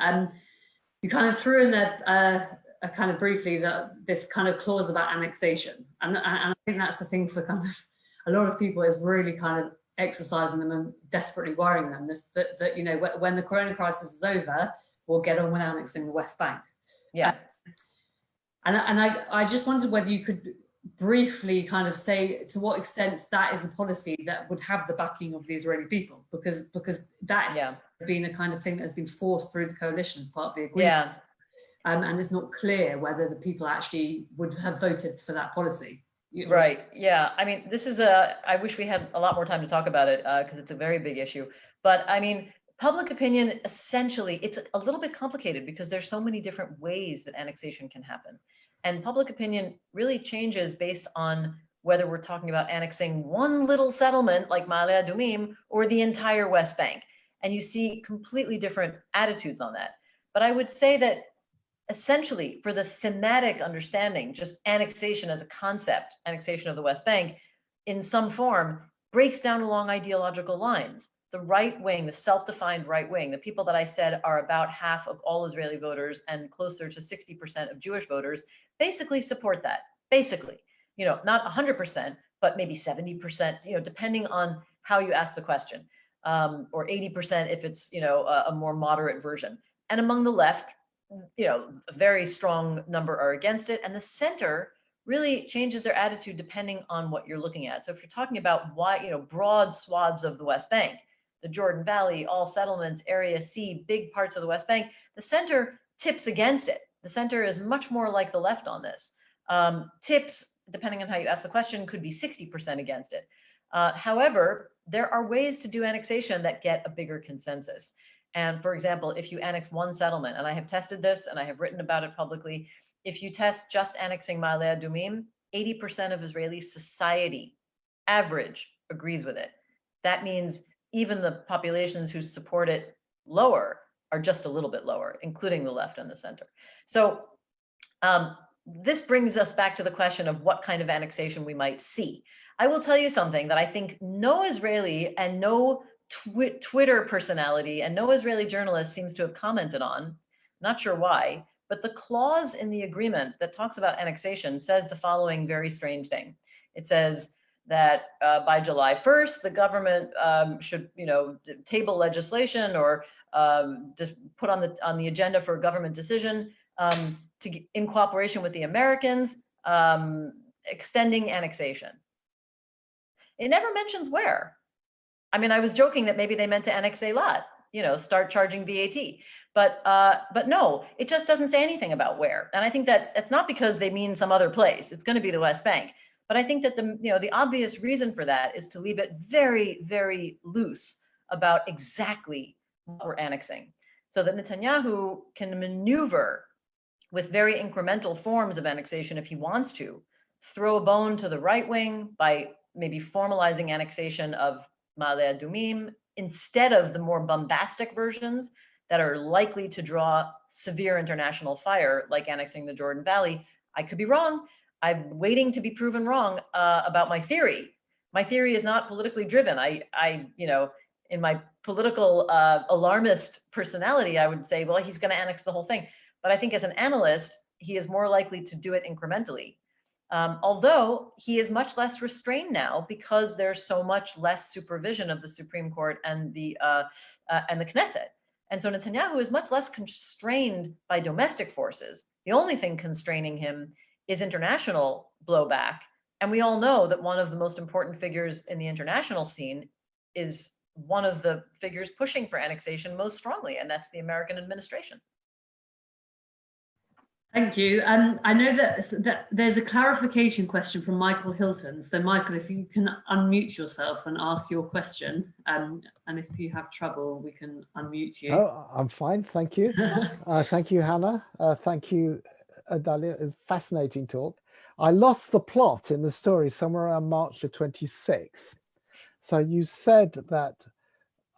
You kind of threw in there kind of briefly this kind of clause about annexation, and I think that's the thing for kind of a lot of people is really kind of exercising them and desperately worrying them. That you know, when the corona crisis is over, we'll get on with annexing the West Bank. Yeah. And I just wondered whether you could briefly kind of say to what extent that is a policy that would have the backing of the Israeli people, because that's been a kind of thing that has been forced through the coalition as part of the agreement. Yeah. And it's not clear whether the people actually would have voted for that policy. Right. Yeah. I mean, this is I wish we had a lot more time to talk about it because it's a very big issue. But I mean, public opinion, essentially, it's a little bit complicated because there's so many different ways that annexation can happen. And public opinion really changes based on whether we're talking about annexing one little settlement like Ma'ale Adumim or the entire West Bank. And you see completely different attitudes on that. But I would say that essentially, for the thematic understanding, just annexation as a concept, annexation of the West Bank in some form breaks down along ideological lines. The right wing, the self-defined right wing, the people that I said are about half of all Israeli voters and closer to 60% of Jewish voters, basically support that. Basically, you know, not 100%, but maybe 70%, you know, depending on how you ask the question, or 80% if it's, you know, a more moderate version. And among the left, you know, a very strong number are against it, and the center really changes their attitude depending on what you're looking at. So if you're talking about why, you know, broad swaths of the West Bank, the Jordan Valley, all settlements, Area C, big parts of the West Bank, the center tips against it. The center is much more like the left on this. Tips, depending on how you ask the question, could be 60% against it. However, there are ways to do annexation that get a bigger consensus. And for example, if you annex one settlement, and I have tested this and I have written about it publicly, if you test just annexing Ma'ale Adumim, 80% of Israeli society, average, agrees with it. That means even the populations who support it lower are just a little bit lower, including the left and the center. So this brings us back to the question of what kind of annexation we might see. I will tell you something that I think no Israeli and no Twitter personality and no Israeli journalist seems to have commented on, not sure why, but the clause in the agreement that talks about annexation says the following very strange thing. It says that by July 1st, the government should, you know, table legislation or just put on the agenda for a government decision in cooperation with the Americans, extending annexation. It never mentions where. I mean, I was joking that maybe they meant to annex a lot, you know, start charging VAT. But no, it just doesn't say anything about where. And I think that it's not because they mean some other place. It's going to be the West Bank. But I think that the obvious reason for that is to leave it very, very loose about exactly what we're annexing, so that Netanyahu can maneuver with very incremental forms of annexation if he wants to, throw a bone to the right wing by maybe formalizing annexation of Ma'ale Adumim instead of the more bombastic versions that are likely to draw severe international fire, like annexing the Jordan Valley. I could be wrong. I'm waiting to be proven wrong about my theory. My theory is not politically driven. I you know, in my political alarmist personality, I would say, well, he's going to annex the whole thing. But I think as an analyst, he is more likely to do it incrementally. Although he is much less restrained now because there's so much less supervision of the Supreme Court and the Knesset. And so Netanyahu is much less constrained by domestic forces. The only thing constraining him is international blowback. And we all know that one of the most important figures in the international scene is one of the figures pushing for annexation most strongly, and that's the American administration. Thank you. I know that there's a clarification question from Michael Hilton. So Michael, if you can unmute yourself and ask your question, and if you have trouble, we can unmute you. Oh, I'm fine, thank you. Thank you, Hannah. Thank you, Dahlia. It's a fascinating talk. I lost the plot in the story somewhere around March the 26th. So you said that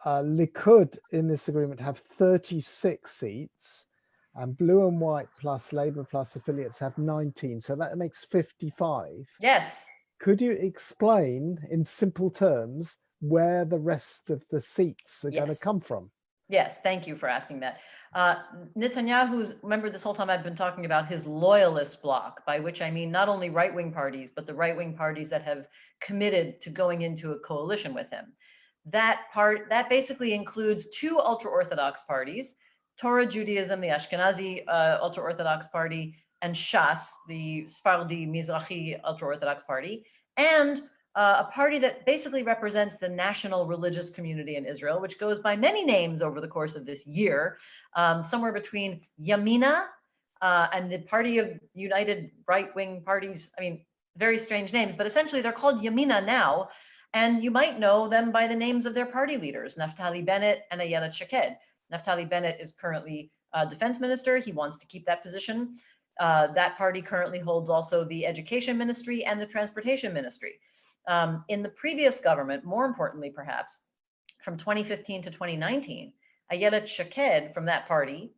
Likud in this agreement have 36 seats, and Blue and White plus Labour plus affiliates have 19. So that makes 55. Yes. Could you explain in simple terms where the rest of the seats are going to come from? Yes, thank you for asking that. Netanyahu's, remember this whole time I've been talking about his loyalist bloc, by which I mean not only right-wing parties, but the right-wing parties that have committed to going into a coalition with him. That basically includes two ultra-Orthodox parties, Torah Judaism, the Ashkenazi ultra-Orthodox party, and Shas, the Sephardi Mizrahi ultra-Orthodox party, and a party that basically represents the national religious community in Israel, which goes by many names over the course of this year, somewhere between Yamina and the Party of United Right-Wing Parties. I mean, very strange names, but essentially they're called Yamina now, and you might know them by the names of their party leaders, Naftali Bennett and Ayelet Shaked. Naftali Bennett is currently defense minister. He wants to keep that position. That party currently holds also the education ministry and the transportation ministry. In the previous government, more importantly, perhaps, from 2015 to 2019, Ayelet Shaked from that party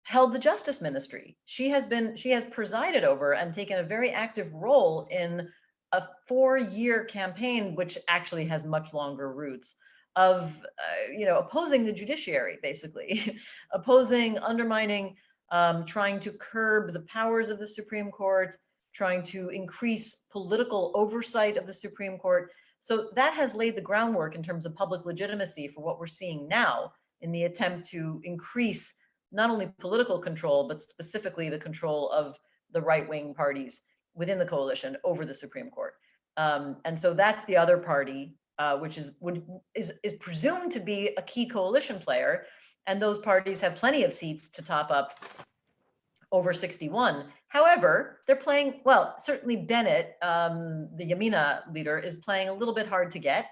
held the justice ministry. She has presided over and taken a very active role in a 4-year campaign, which actually has much longer roots, of opposing the judiciary, basically, opposing, undermining, trying to curb the powers of the Supreme Court, trying to increase political oversight of the Supreme Court. So that has laid the groundwork in terms of public legitimacy for what we're seeing now in the attempt to increase not only political control, but specifically the control of the right-wing parties within the coalition over the Supreme Court. And so that's the other party, which is presumed to be a key coalition player. And those parties have plenty of seats to top up over 61. However, they're playing, well, certainly Bennett, the Yamina leader, is playing a little bit hard to get.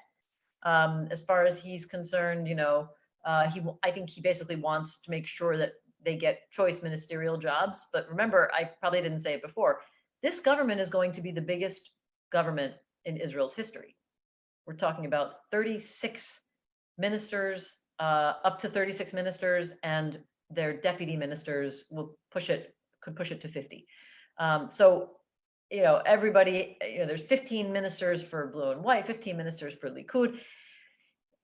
As far as he's concerned, I think he basically wants to make sure that they get choice ministerial jobs. But remember, I probably didn't say it before, this government is going to be the biggest government in Israel's history. We're talking about 36 ministers, up to 36 ministers, and their deputy ministers could push it to 50. So, everybody, there's 15 ministers for Blue and White, 15 ministers for Likud.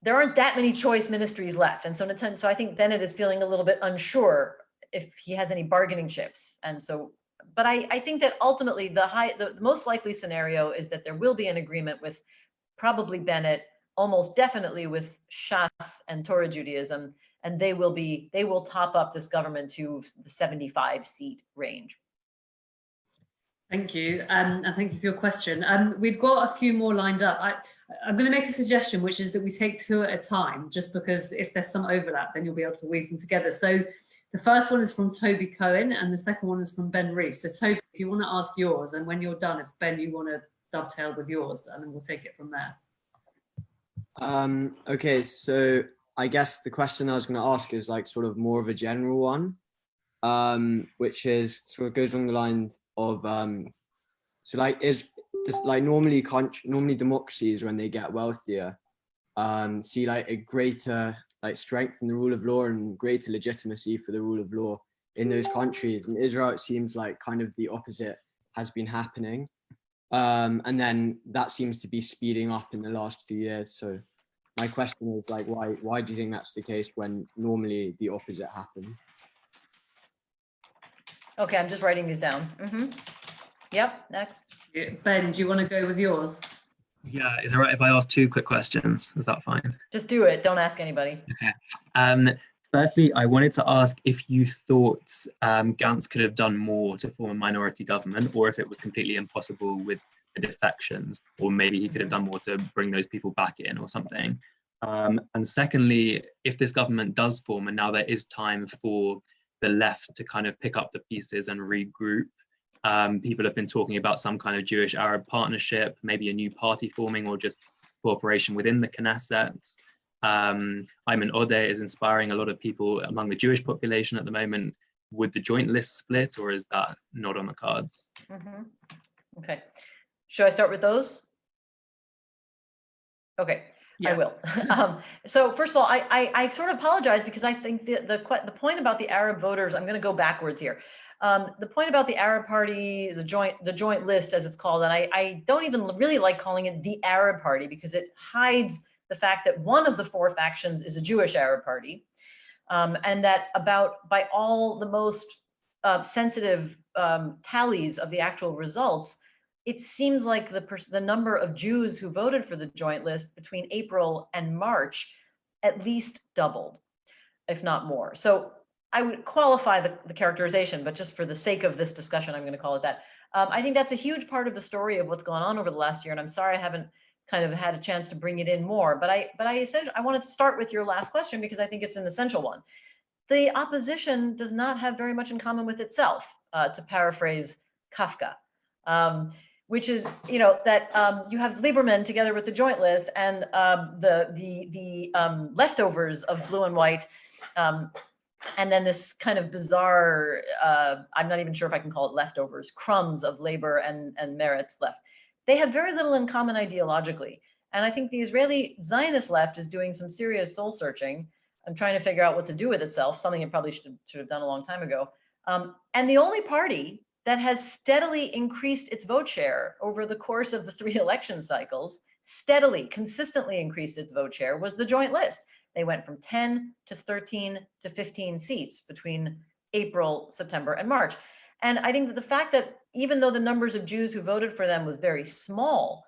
There aren't that many choice ministries left. And so I think Bennett is feeling a little bit unsure if he has any bargaining chips. And so, but I think that ultimately the most likely scenario is that there will be an agreement with probably Bennett, almost definitely with Shas and Torah Judaism, and they will top up this government to the 75 seat range. Thank you, and thank you for your question. We've got a few more lined up. I'm going to make a suggestion, which is that we take 2 at a time, just because if there's some overlap, then you'll be able to weave them together. So the first one is from Toby Cohen, and the second one is from Ben Reef. So Toby, if you want to ask yours, and when you're done, if Ben, you want to dovetail with yours, and then we'll take it from there. Okay, so I guess the question I was going to ask is like sort of more of a general one, which is sort of goes along the lines of so like is this like normally democracies, when they get wealthier, see like a greater like strength in the rule of law and greater legitimacy for the rule of law in those countries. In Israel, it seems like kind of the opposite has been happening. And then that seems to be speeding up in the last few years. So my question is like, why do you think that's the case when normally the opposite happens? Okay, I'm just writing these down. Yep, next. Ben, do you want to go with yours? Yeah, is it right if I ask 2 quick questions? Is that fine? Just do it. Don't ask anybody. Okay. Firstly, I wanted to ask if you thought Gantz could have done more to form a minority government, or if it was completely impossible with the defections, or maybe he could have done more to bring those people back in or something. And secondly, if this government does form and now there is time for the left to kind of pick up the pieces and regroup. People have been talking about some kind of Jewish-Arab partnership, maybe a new party forming, or just cooperation within the Knesset. Ayman Odeh is inspiring a lot of people among the Jewish population at the moment. Would the joint list split, or is that not on the cards? Mm-hmm. Okay. Should I start with those? Okay, Yeah. I will. So first of all, I sort of apologize because I think the point about the Arab voters, I'm going to go backwards here. The point about the Arab Party, the joint list as it's called, and I don't even really like calling it the Arab Party because it hides the fact that one of the four factions is a Jewish Arab Party, and that by all the most sensitive tallies of the actual results, it seems like the number of Jews who voted for the joint list between April and March at least doubled, if not more. So I would qualify the characterization, but just for the sake of this discussion, I'm going to call it that. I think that's a huge part of the story of what's gone on over the last year, and I'm sorry I haven't kind of had a chance to bring it in more. But I said I wanted to start with your last question because I think it's an essential one. The opposition does not have very much in common with itself, to paraphrase Kafka. Which is, that you have Lieberman together with the joint list and the leftovers of blue and white, and then this kind of bizarre, I'm not even sure if I can call it leftovers, crumbs of labor and Meretz left. They have very little in common ideologically. And I think the Israeli Zionist left is doing some serious soul searching and trying to figure out what to do with itself, something it probably should have done a long time ago. And the only party that has steadily increased its vote share over the course of the 3 election cycles, steadily, consistently increased its vote share, was the joint list. They went from 10 to 13 to 15 seats between April, September, and March. And I think that the fact that even though the numbers of Jews who voted for them was very small,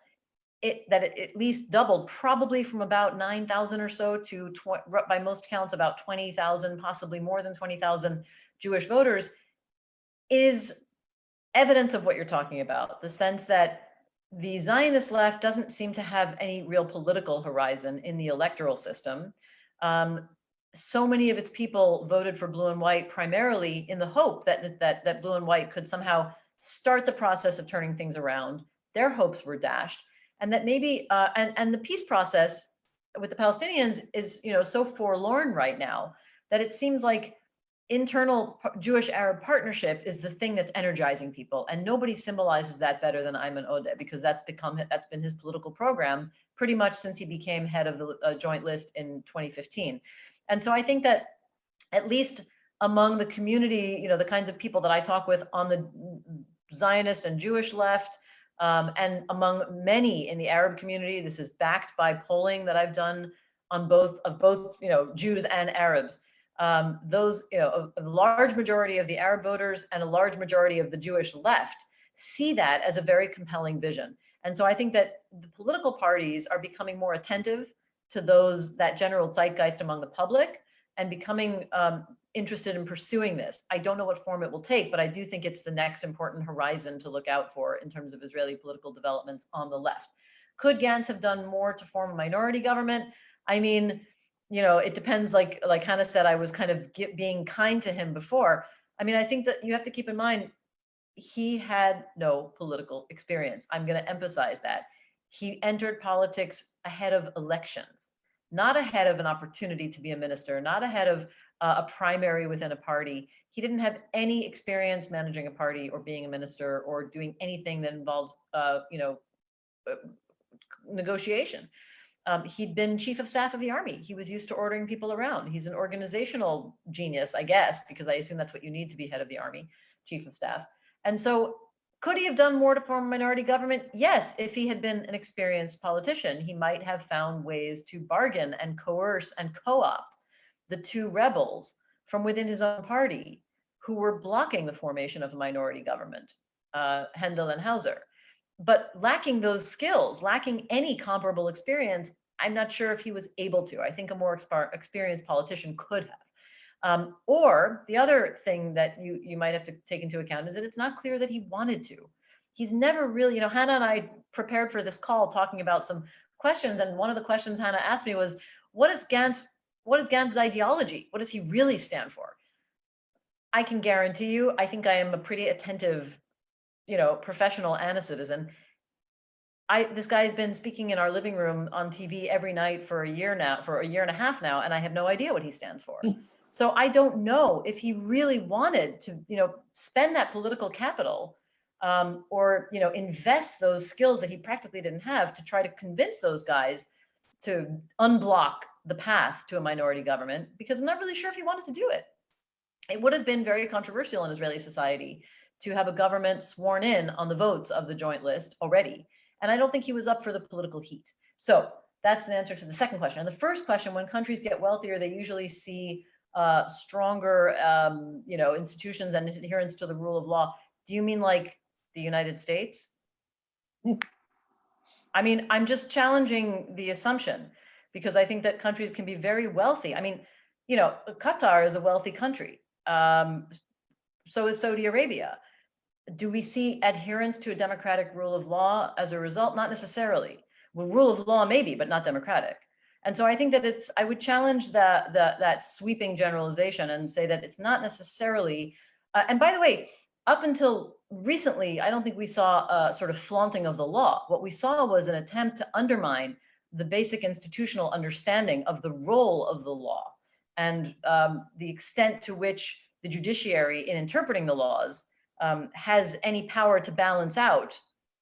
it at least doubled, probably from about 9,000 or so to, by most counts, about 20,000, possibly more than 20,000 Jewish voters, is evidence of what you're talking about, the sense that the Zionist left doesn't seem to have any real political horizon in the electoral system. So many of its people voted for blue and white primarily in the hope that blue and white could somehow start the process of turning things around. Their hopes were dashed, and that maybe and the peace process with the Palestinians is so forlorn right now that it seems like internal Jewish-Arab partnership is the thing that's energizing people, and nobody symbolizes that better than Ayman Odeh, because that's been his political program pretty much since he became head of the joint list in 2015. And so I think that at least among the community, the kinds of people that I talk with on the Zionist and Jewish left, and among many in the Arab community, this is backed by polling that I've done on both Jews and Arabs. A large majority of the Arab voters and a large majority of the Jewish left see that as a very compelling vision. And so I think that the political parties are becoming more attentive to that general zeitgeist among the public and becoming interested in pursuing this. I don't know what form it will take, but I do think it's the next important horizon to look out for in terms of Israeli political developments on the left. Could Gantz have done more to form a minority government? I mean, it depends, like Hannah said, I was kind of being kind to him before. I mean, I think that you have to keep in mind, he had no political experience. I'm going to emphasize that. He entered politics ahead of elections, not ahead of an opportunity to be a minister, not ahead of a primary within a party. He didn't have any experience managing a party or being a minister or doing anything that involved, negotiation. He'd been chief of staff of the army. He was used to ordering people around. He's an organizational genius, I guess, because I assume that's what you need to be head of the army, chief of staff. And so could he have done more to form a minority government? Yes, if he had been an experienced politician, he might have found ways to bargain and coerce and co-opt the 2 rebels from within his own party who were blocking the formation of a minority government, Hendel and Hauser. But lacking those skills, lacking any comparable experience, I'm not sure if he was able to. I think a more experienced politician could have. Or the other thing that you might have to take into account is that it's not clear that he wanted to. He's never really, Hannah and I prepared for this call talking about some questions, and one of the questions Hannah asked me was, what is Gantz's ideology? What does he really stand for? I can guarantee you, I think I am a pretty attentive, professional and a citizen. This guy's been speaking in our living room on TV every night for a year and a half now, and I have no idea what he stands for. So I don't know if he really wanted to, spend that political capital or, invest those skills that he practically didn't have to try to convince those guys to unblock the path to a minority government, because I'm not really sure if he wanted to do it. It would have been very controversial in Israeli society to have a government sworn in on the votes of the joint list already. And I don't think he was up for the political heat. So that's an answer to the second question. And the first question, when countries get wealthier, they usually see stronger, institutions and adherence to the rule of law. Do you mean like the United States? I mean, I'm just challenging the assumption, because I think that countries can be very wealthy. I mean, Qatar is a wealthy country. So is Saudi Arabia. Do we see adherence to a democratic rule of law as a result? Not necessarily. Well, rule of law maybe, but not democratic. And so I think that I would challenge that sweeping generalization and say that it's not necessarily, and by the way, up until recently, I don't think we saw a sort of flaunting of the law. What we saw was an attempt to undermine the basic institutional understanding of the role of the law and the extent to which the judiciary, in interpreting the laws, has any power to balance out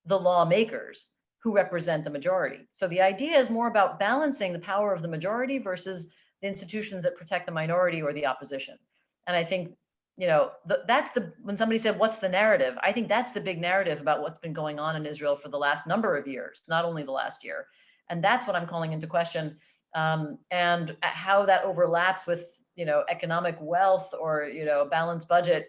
the lawmakers who represent the majority. So the idea is more about balancing the power of the majority versus the institutions that protect the minority or the opposition. And I think, when somebody said, what's the narrative? I think that's the big narrative about what's been going on in Israel for the last number of years, not only the last year. And that's what I'm calling into question, and how that overlaps with, economic wealth or, balanced budget.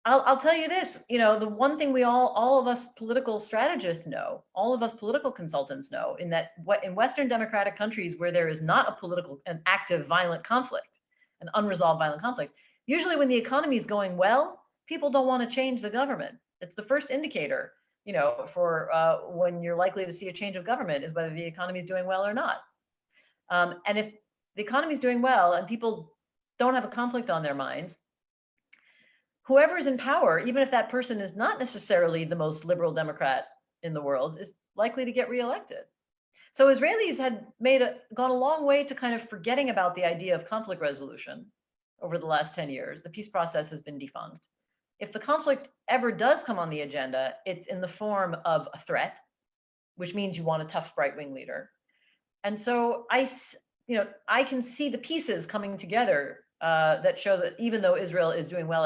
I'll tell you this, the one thing we all of us political strategists know, all of us political consultants know, in Western democratic countries where there is not an active violent conflict, an unresolved violent conflict, usually when the economy is going well, people don't want to change the government. It's the first indicator, for when you're likely to see a change of government is whether the economy is doing well or not. And if the economy is doing well and people don't have a conflict on their minds, whoever is in power, even if that person is not necessarily the most liberal Democrat in the world, is likely to get reelected. So Israelis had gone a long way to kind of forgetting about the idea of conflict resolution over the last 10 years. The peace process has been defunct. If the conflict ever does come on the agenda, it's in the form of a threat, which means you want a tough right-wing leader. And so I can see the pieces coming together that show that even though Israel is doing well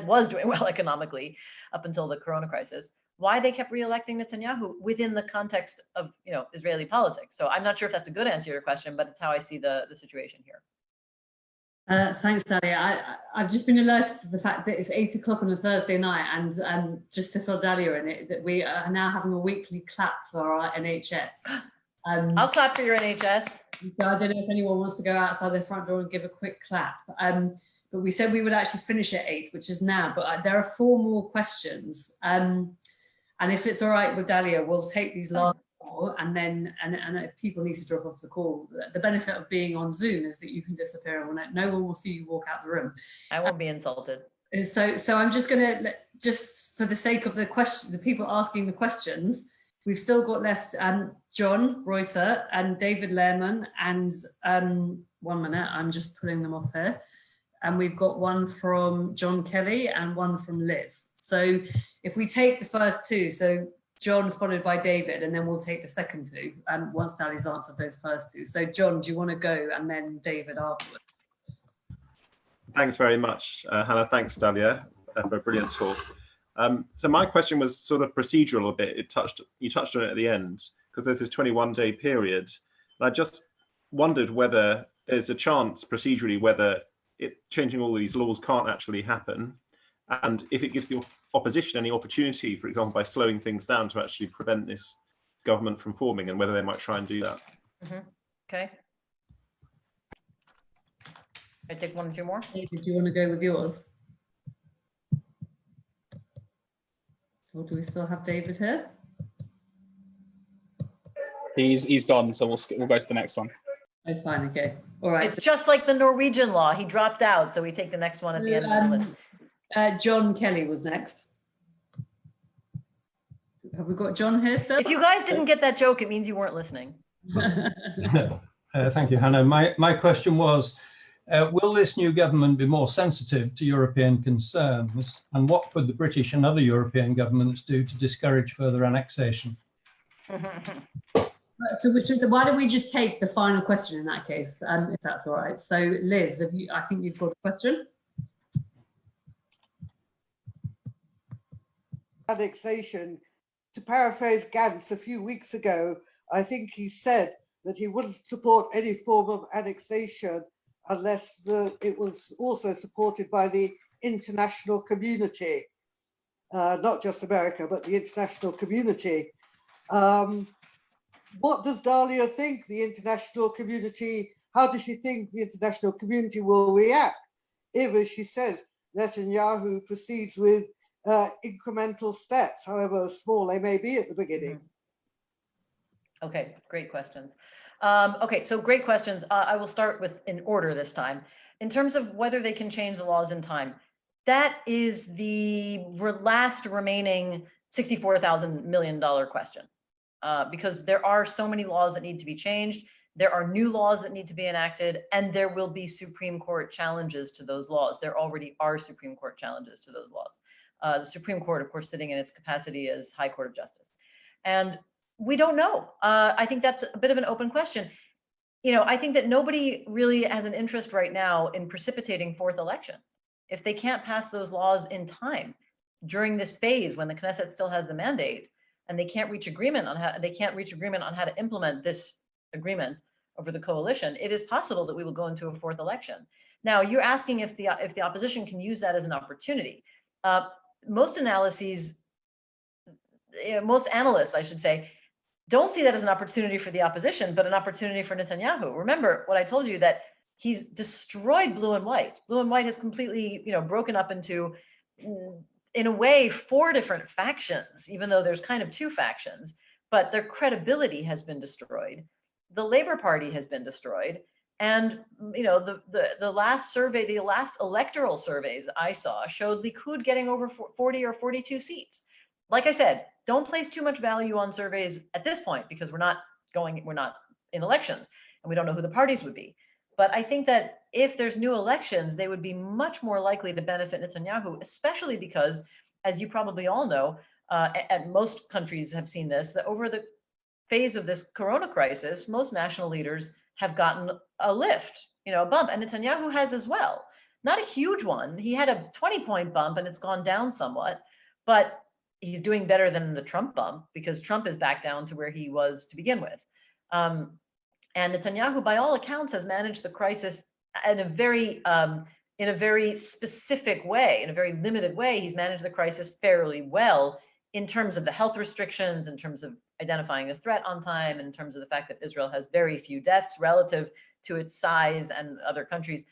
was doing well economically up until the Corona crisis, why they kept re-electing Netanyahu within the context of Israeli politics. So I'm not sure if that's a good answer to your question, but it's how I see the situation here. Thanks, Dahlia. I've just been alerted to the fact that it's 8 o'clock on a Thursday night, and just to fill Dahlia in it, that we are now having a weekly clap for our NHS. I'll clap for your NHS. So I don't know if anyone wants to go outside their front door and give a quick clap. But we said we would actually finish at 8, which is now, but there are 4 more questions. And if it's all right with Dahlia, we'll take these last 4, and then, and if people need to drop off the call, the benefit of being on Zoom is that you can disappear and no one will see you walk out the room. I won't be insulted. So I'm just gonna, just for the sake of the people asking the questions, we've still got left John Reusser and David Lehrman, and 1 minute, I'm just pulling them off here. And we've got one from John Kelly and one from Liz. So if we take the first 2, so John followed by David, and then we'll take the second 2 once Dahlia's answered those first 2. So John, do you want to go, and then David afterwards? Thanks very much, Hannah. Thanks, Dahlia, for a brilliant talk. So my question was sort of procedural a bit. You touched on it at the end, because there's this 21-day period. And I just wondered whether there's a chance procedurally whether changing all these laws can't actually happen, and if it gives the opposition any opportunity, for example, by slowing things down to actually prevent this government from forming, and whether they might try and do that. Okay. I take 1 or 2 more. David, do you want to go with yours? Or do we still have David here? He's gone, so we'll go to the next one. Oh, fine, okay. All right. It's just like the Norwegian law. He dropped out, so we take the next one at the end of the list. John Kelly was next. Have we got John here still? If you guys didn't get that joke, it means you weren't listening. Thank you, Hannah. My question was, will this new government be more sensitive to European concerns? And what could the British and other European governments do to discourage further annexation? So why don't we just take the final question in that case, if that's all right. So Liz, I think you've got a question. Annexation. To paraphrase Gantz a few weeks ago, I think he said that he wouldn't support any form of annexation unless it was also supported by the international community, not just America, but the international community. What does Dahlia think the international community, how does she think the international community will react if, as she says, Netanyahu proceeds with incremental steps, however small they may be at the beginning? Okay, great questions. Okay, so great questions. I will start with in order this time. In terms of whether they can change the laws in time, that is the last remaining $64,000 million question, because there are so many laws that need to be changed. There are new laws that need to be enacted, and there will be Supreme Court challenges to those laws. There already are Supreme Court challenges to those laws. The Supreme Court, of course, sitting in its capacity as High Court of Justice. And we don't know. I think that's a bit of an open question. You know, I think that nobody really has an interest right now in precipitating fourth election. If they can't pass those laws in time during this phase when the Knesset still has the mandate, and they can't reach agreement on how to implement this agreement over the coalition, it is possible that we will go into a fourth election. Now, you're asking if the opposition can use that as an opportunity. Most analysts, I should say, don't see that as an opportunity for the opposition, but an opportunity for Netanyahu. Remember what I told you, that he's destroyed blue and white. Blue and white has completely, broken up into, in a way, 4 different factions, even though there's kind of 2 factions, but their credibility has been destroyed. The Labor Party has been destroyed. And, the last survey, the last electoral surveys I saw showed Likud getting over 40 or 42 seats. Like I said, don't place too much value on surveys at this point, because we're not in elections and we don't know who the parties would be. But I think that if there's new elections, they would be much more likely to benefit Netanyahu, especially because, as you probably all know, and most countries have seen this, that over the phase of this corona crisis, most national leaders have gotten a lift, a bump, and Netanyahu has as well. Not a huge one. He had a 20-point bump and it's gone down somewhat, but he's doing better than the Trump bump, because Trump is back down to where he was to begin with. And Netanyahu, by all accounts, has managed the crisis in a very specific way, in a very limited way. He's managed the crisis fairly well in terms of the health restrictions, in terms of identifying the threat on time, in terms of the fact that Israel has very few deaths relative to its size and other countries,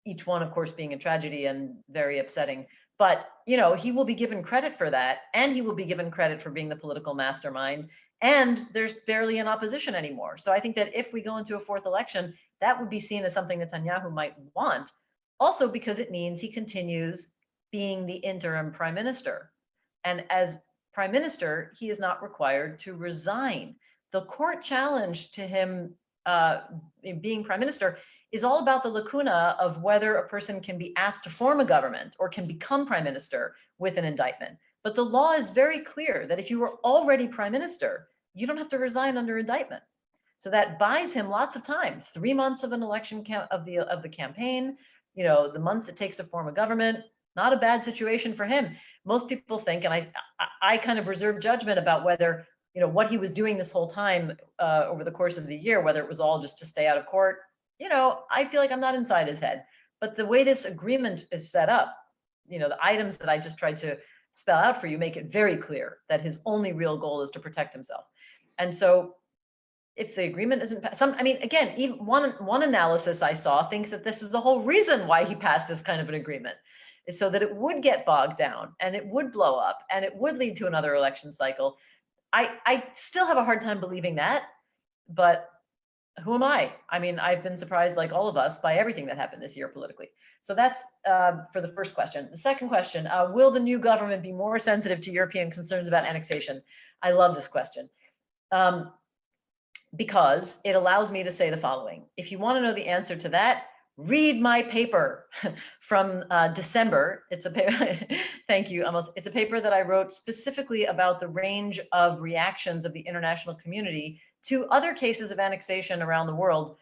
each one, of course, being a tragedy and very upsetting. But, he will be given credit for that, and he will be given credit for being the political mastermind, and there's barely an opposition anymore. So I think that if we go into a fourth election, that would be seen as something Netanyahu might want, also because it means he continues being the interim prime minister. And as prime minister, he is not required to resign. The court challenge to him being prime minister is all about the lacuna of whether a person can be asked to form a government or can become prime minister with an indictment. But the law is very clear that if you were already prime minister, you don't have to resign under indictment. So that buys him lots of time, 3 months of an election of the campaign, the month it takes to form a government. Not a bad situation for him. Most people think, and I kind of reserve judgment about whether, what he was doing this whole time over the course of the year, whether it was all just to stay out of court. I feel like I'm not inside his head. But the way this agreement is set up, the items that I just tried to spell out for you make it very clear that his only real goal is to protect himself. And so if the agreement isn't passed, again, even one analysis I saw thinks that this is the whole reason why he passed this kind of an agreement, is so that it would get bogged down and it would blow up and it would lead to another election cycle. I still have a hard time believing that, but who am I? I mean, I've been surprised, like all of us, by everything that happened this year politically. So that's for the first question. The second question, will the new government be more sensitive to European concerns about annexation? I love this question because it allows me to say the following. If you want to know the answer to that, read my paper from December. It's a paper, thank you, Amos. It's a paper that I wrote specifically about the range of reactions of the international community to other cases of annexation around the world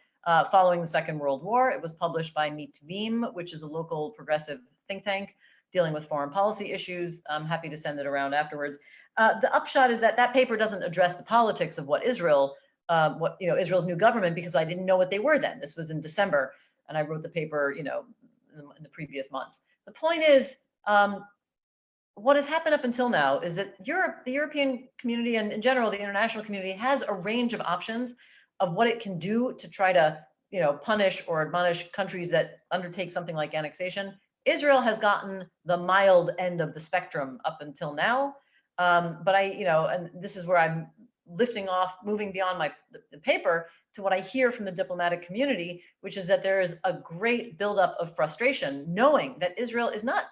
following the Second World War. It was published by Mitvim, which is a local progressive think tank dealing with foreign policy issues. I'm happy to send it around afterwards. The upshot is that that paper doesn't address the politics of what Israel's new government, because I didn't know what they were then. This was in December, and I wrote the paper, in the previous months. The point is, what has happened up until now is that the European community, and in general, the international community, has a range of options of what it can do to try to, punish or admonish countries that undertake something like annexation. Israel has gotten the mild end of the spectrum up until now. But and this is where I'm moving beyond the paper to what I hear from the diplomatic community, which is that there is a great buildup of frustration, knowing that Israel is not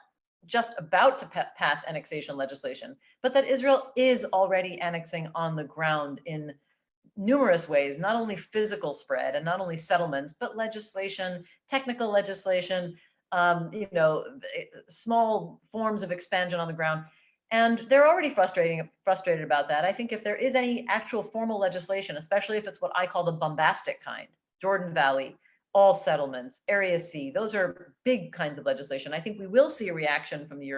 just about to pass annexation legislation, but that Israel is already annexing on the ground in numerous ways, not only physical spread and not only settlements, but legislation, technical legislation, small forms of expansion on the ground. And they're already frustrated about that. I think if there is any actual formal legislation, especially if it's what I call the bombastic kind, Jordan Valley, all settlements, Area C, those are big kinds of legislation. I think we will see a reaction from the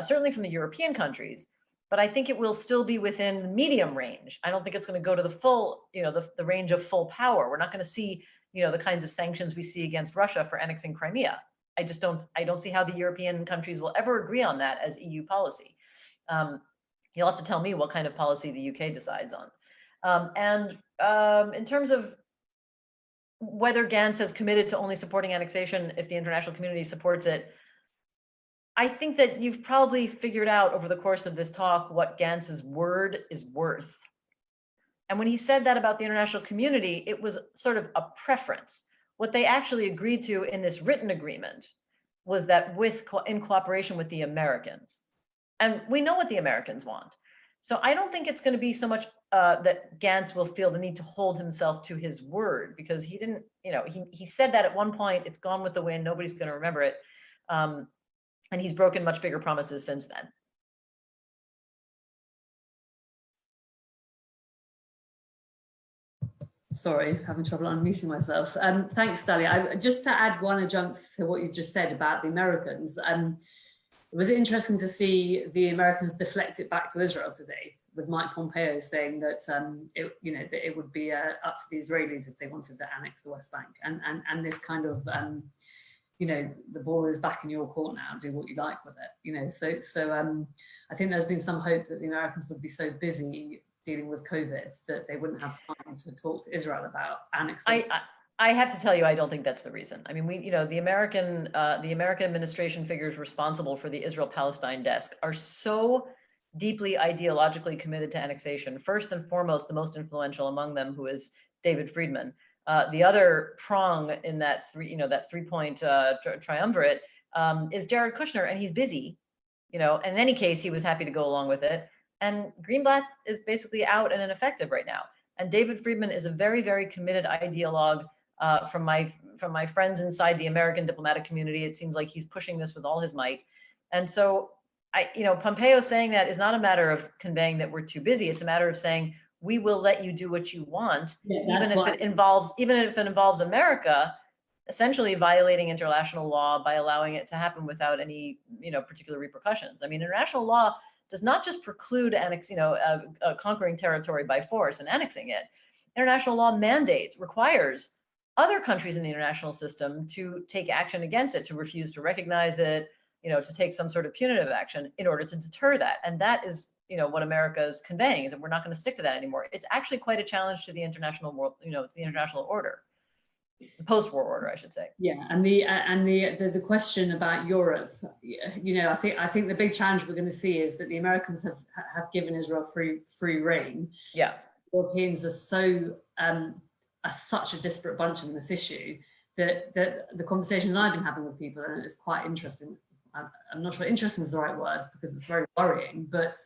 certainly from the European countries, but I think it will still be within medium range. I don't think it's going to go to the full, the range of full power. We're not going to see, the kinds of sanctions we see against Russia for annexing Crimea. I don't see how the European countries will ever agree on that as EU policy. You'll have to tell me what kind of policy the UK decides on. In terms of whether Gantz has committed to only supporting annexation if the international community supports it, I think that you've probably figured out over the course of this talk what Gantz's word is worth. And when he said that about the international community, it was sort of a preference. What they actually agreed to in this written agreement was that in cooperation with the Americans. And we know what the Americans want. So I don't think it's going to be so much that Gantz will feel the need to hold himself to his word, because he didn't, he said that at one point. It's gone with the wind. Nobody's going to remember it. And he's broken much bigger promises since then. Sorry, having trouble unmuting myself. Thanks, Dahlia. Just to add one adjunct to what you just said about the Americans, it was interesting to see the Americans deflect it back to Israel today, with Mike Pompeo saying that that it would be up to the Israelis if they wanted to annex the West Bank, and this kind of the ball is back in your court now. Do what you like with it. So I think there's been some hope that the Americans would be so busy dealing with COVID that they wouldn't have time to talk to Israel about annexing. I have to tell you, I don't think that's the reason. I mean, the American administration figures responsible for the Israel-Palestine desk are so deeply ideologically committed to annexation. First and foremost, the most influential among them, who is David Friedman. The other prong in that three-point triumvirate is Jared Kushner, and he's busy. In any case, he was happy to go along with it. And Greenblatt is basically out and ineffective right now. And David Friedman is a very, very committed ideologue. From my friends inside the American diplomatic community, it seems like he's pushing this with all his might. And so, Pompeo saying that is not a matter of conveying that we're too busy. It's a matter of saying we will let you do what you want, even if it involves America essentially violating international law by allowing it to happen without any particular repercussions. I mean, international law does not just preclude conquering territory by force and annexing it. International law requires other countries in the international system to take action against it, to refuse to recognize it, to take some sort of punitive action in order to deter that. And that is, what America is conveying, is that we're not going to stick to that anymore. It's actually quite a challenge to the international world, to the international order, the post-war order, I should say. Yeah, and the question about Europe, I think the big challenge we're going to see is that the Americans have given Israel free rein. Yeah, Europeans are so such a disparate bunch on this issue that the conversations I've been having with people, and it's quite interesting. I'm not sure interesting is the right word because it's very worrying, but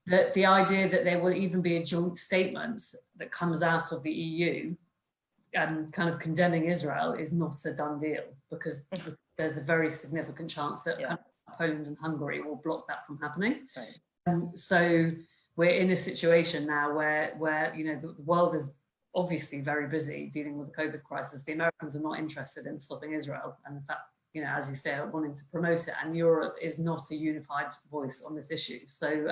the idea that there will even be a joint statement that comes out of the EU kind of condemning Israel is not a done deal, because there's a very significant chance that kind of Poland and Hungary will block that from happening. Right. So we're in a situation now where you know, the world is obviously very busy dealing with the COVID crisis. The Americans are not interested in stopping Israel, and in fact, you know, as you say, are wanting to promote it, and Europe is not a unified voice on this issue. So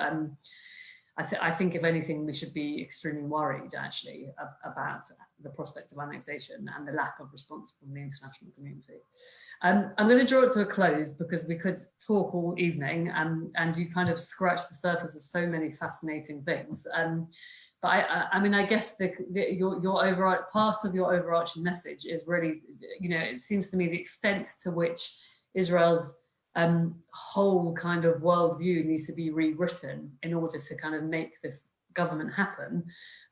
I think, if anything, we should be extremely worried, actually, about the prospect of annexation and the lack of response from the international community. I'm going to draw it to a close because we could talk all evening, and you kind of scratch the surface of so many fascinating things. But I mean, I guess your part of your overarching message is really, you know, it seems to me the extent to which Israel's whole kind of worldview needs to be rewritten in order to kind of make this government happen,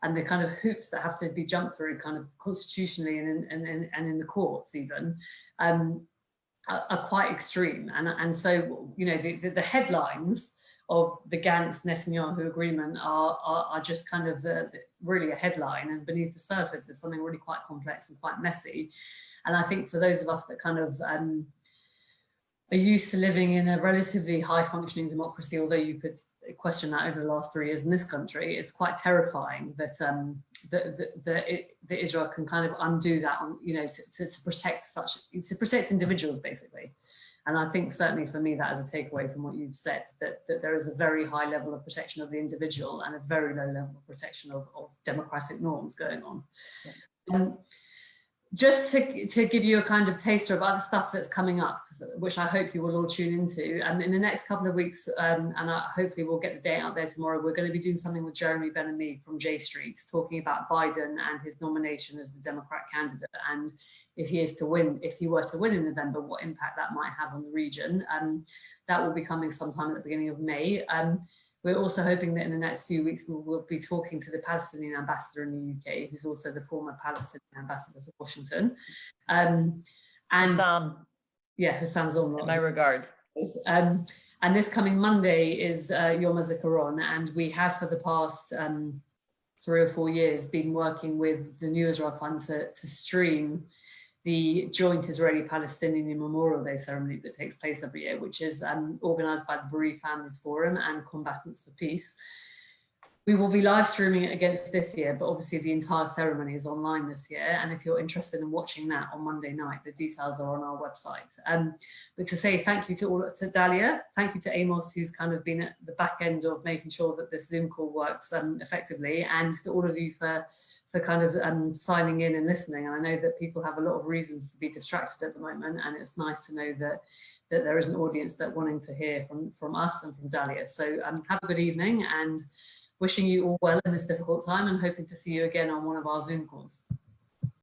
and the kind of hoops that have to be jumped through kind of constitutionally and in the courts even, are quite extreme. And so, you know, the headlines of the Gantz-Netanyahu agreement are just kind of really a headline, and beneath the surface there's something really quite complex and quite messy. And I think for those of us that kind of are used to living in a relatively high-functioning democracy, although you could question that over the last 3 years in this country, it's quite terrifying that that Israel can kind of undo that, you know, to protect individuals basically. And I think certainly for me that is a takeaway from what you've said, that there is a very high level of protection of the individual and a very low level of protection of democratic norms going on. Yeah. Just to give you a kind of taster of other stuff that's coming up, which I hope you will all tune into, and in the next couple of weeks, hopefully we'll get the date out there tomorrow, we're going to be doing something with Jeremy Ben-Ami from J Street, talking about Biden and his nomination as the Democrat candidate, and if he were to win in November, what impact that might have on the region. That will be coming sometime at the beginning of May. We're also hoping that in the next few weeks, we'll be talking to the Palestinian ambassador in the UK, who's also the former Palestinian ambassador to Washington. And Hussam. Yeah, Hussam's on. My regards. And this coming Monday is Yom HaZikaron, and we have for the past 3 or 4 years been working with the New Israel Fund to stream the joint Israeli-Palestinian Memorial Day ceremony that takes place every year, which is organised by the Bereaved Families Forum and Combatants for Peace. We will be live streaming it against this year, but obviously the entire ceremony is online this year. And if you're interested in watching that on Monday night, the details are on our website. But to say thank you to Dahlia, thank you to Amos, who's kind of been at the back end of making sure that this Zoom call works effectively, and to all of you for kind of signing in and listening. And I know that people have a lot of reasons to be distracted at the moment, and it's nice to know that there is an audience that wanting to hear from us and from Dahlia. So have a good evening, and wishing you all well in this difficult time, and hoping to see you again on one of our Zoom calls.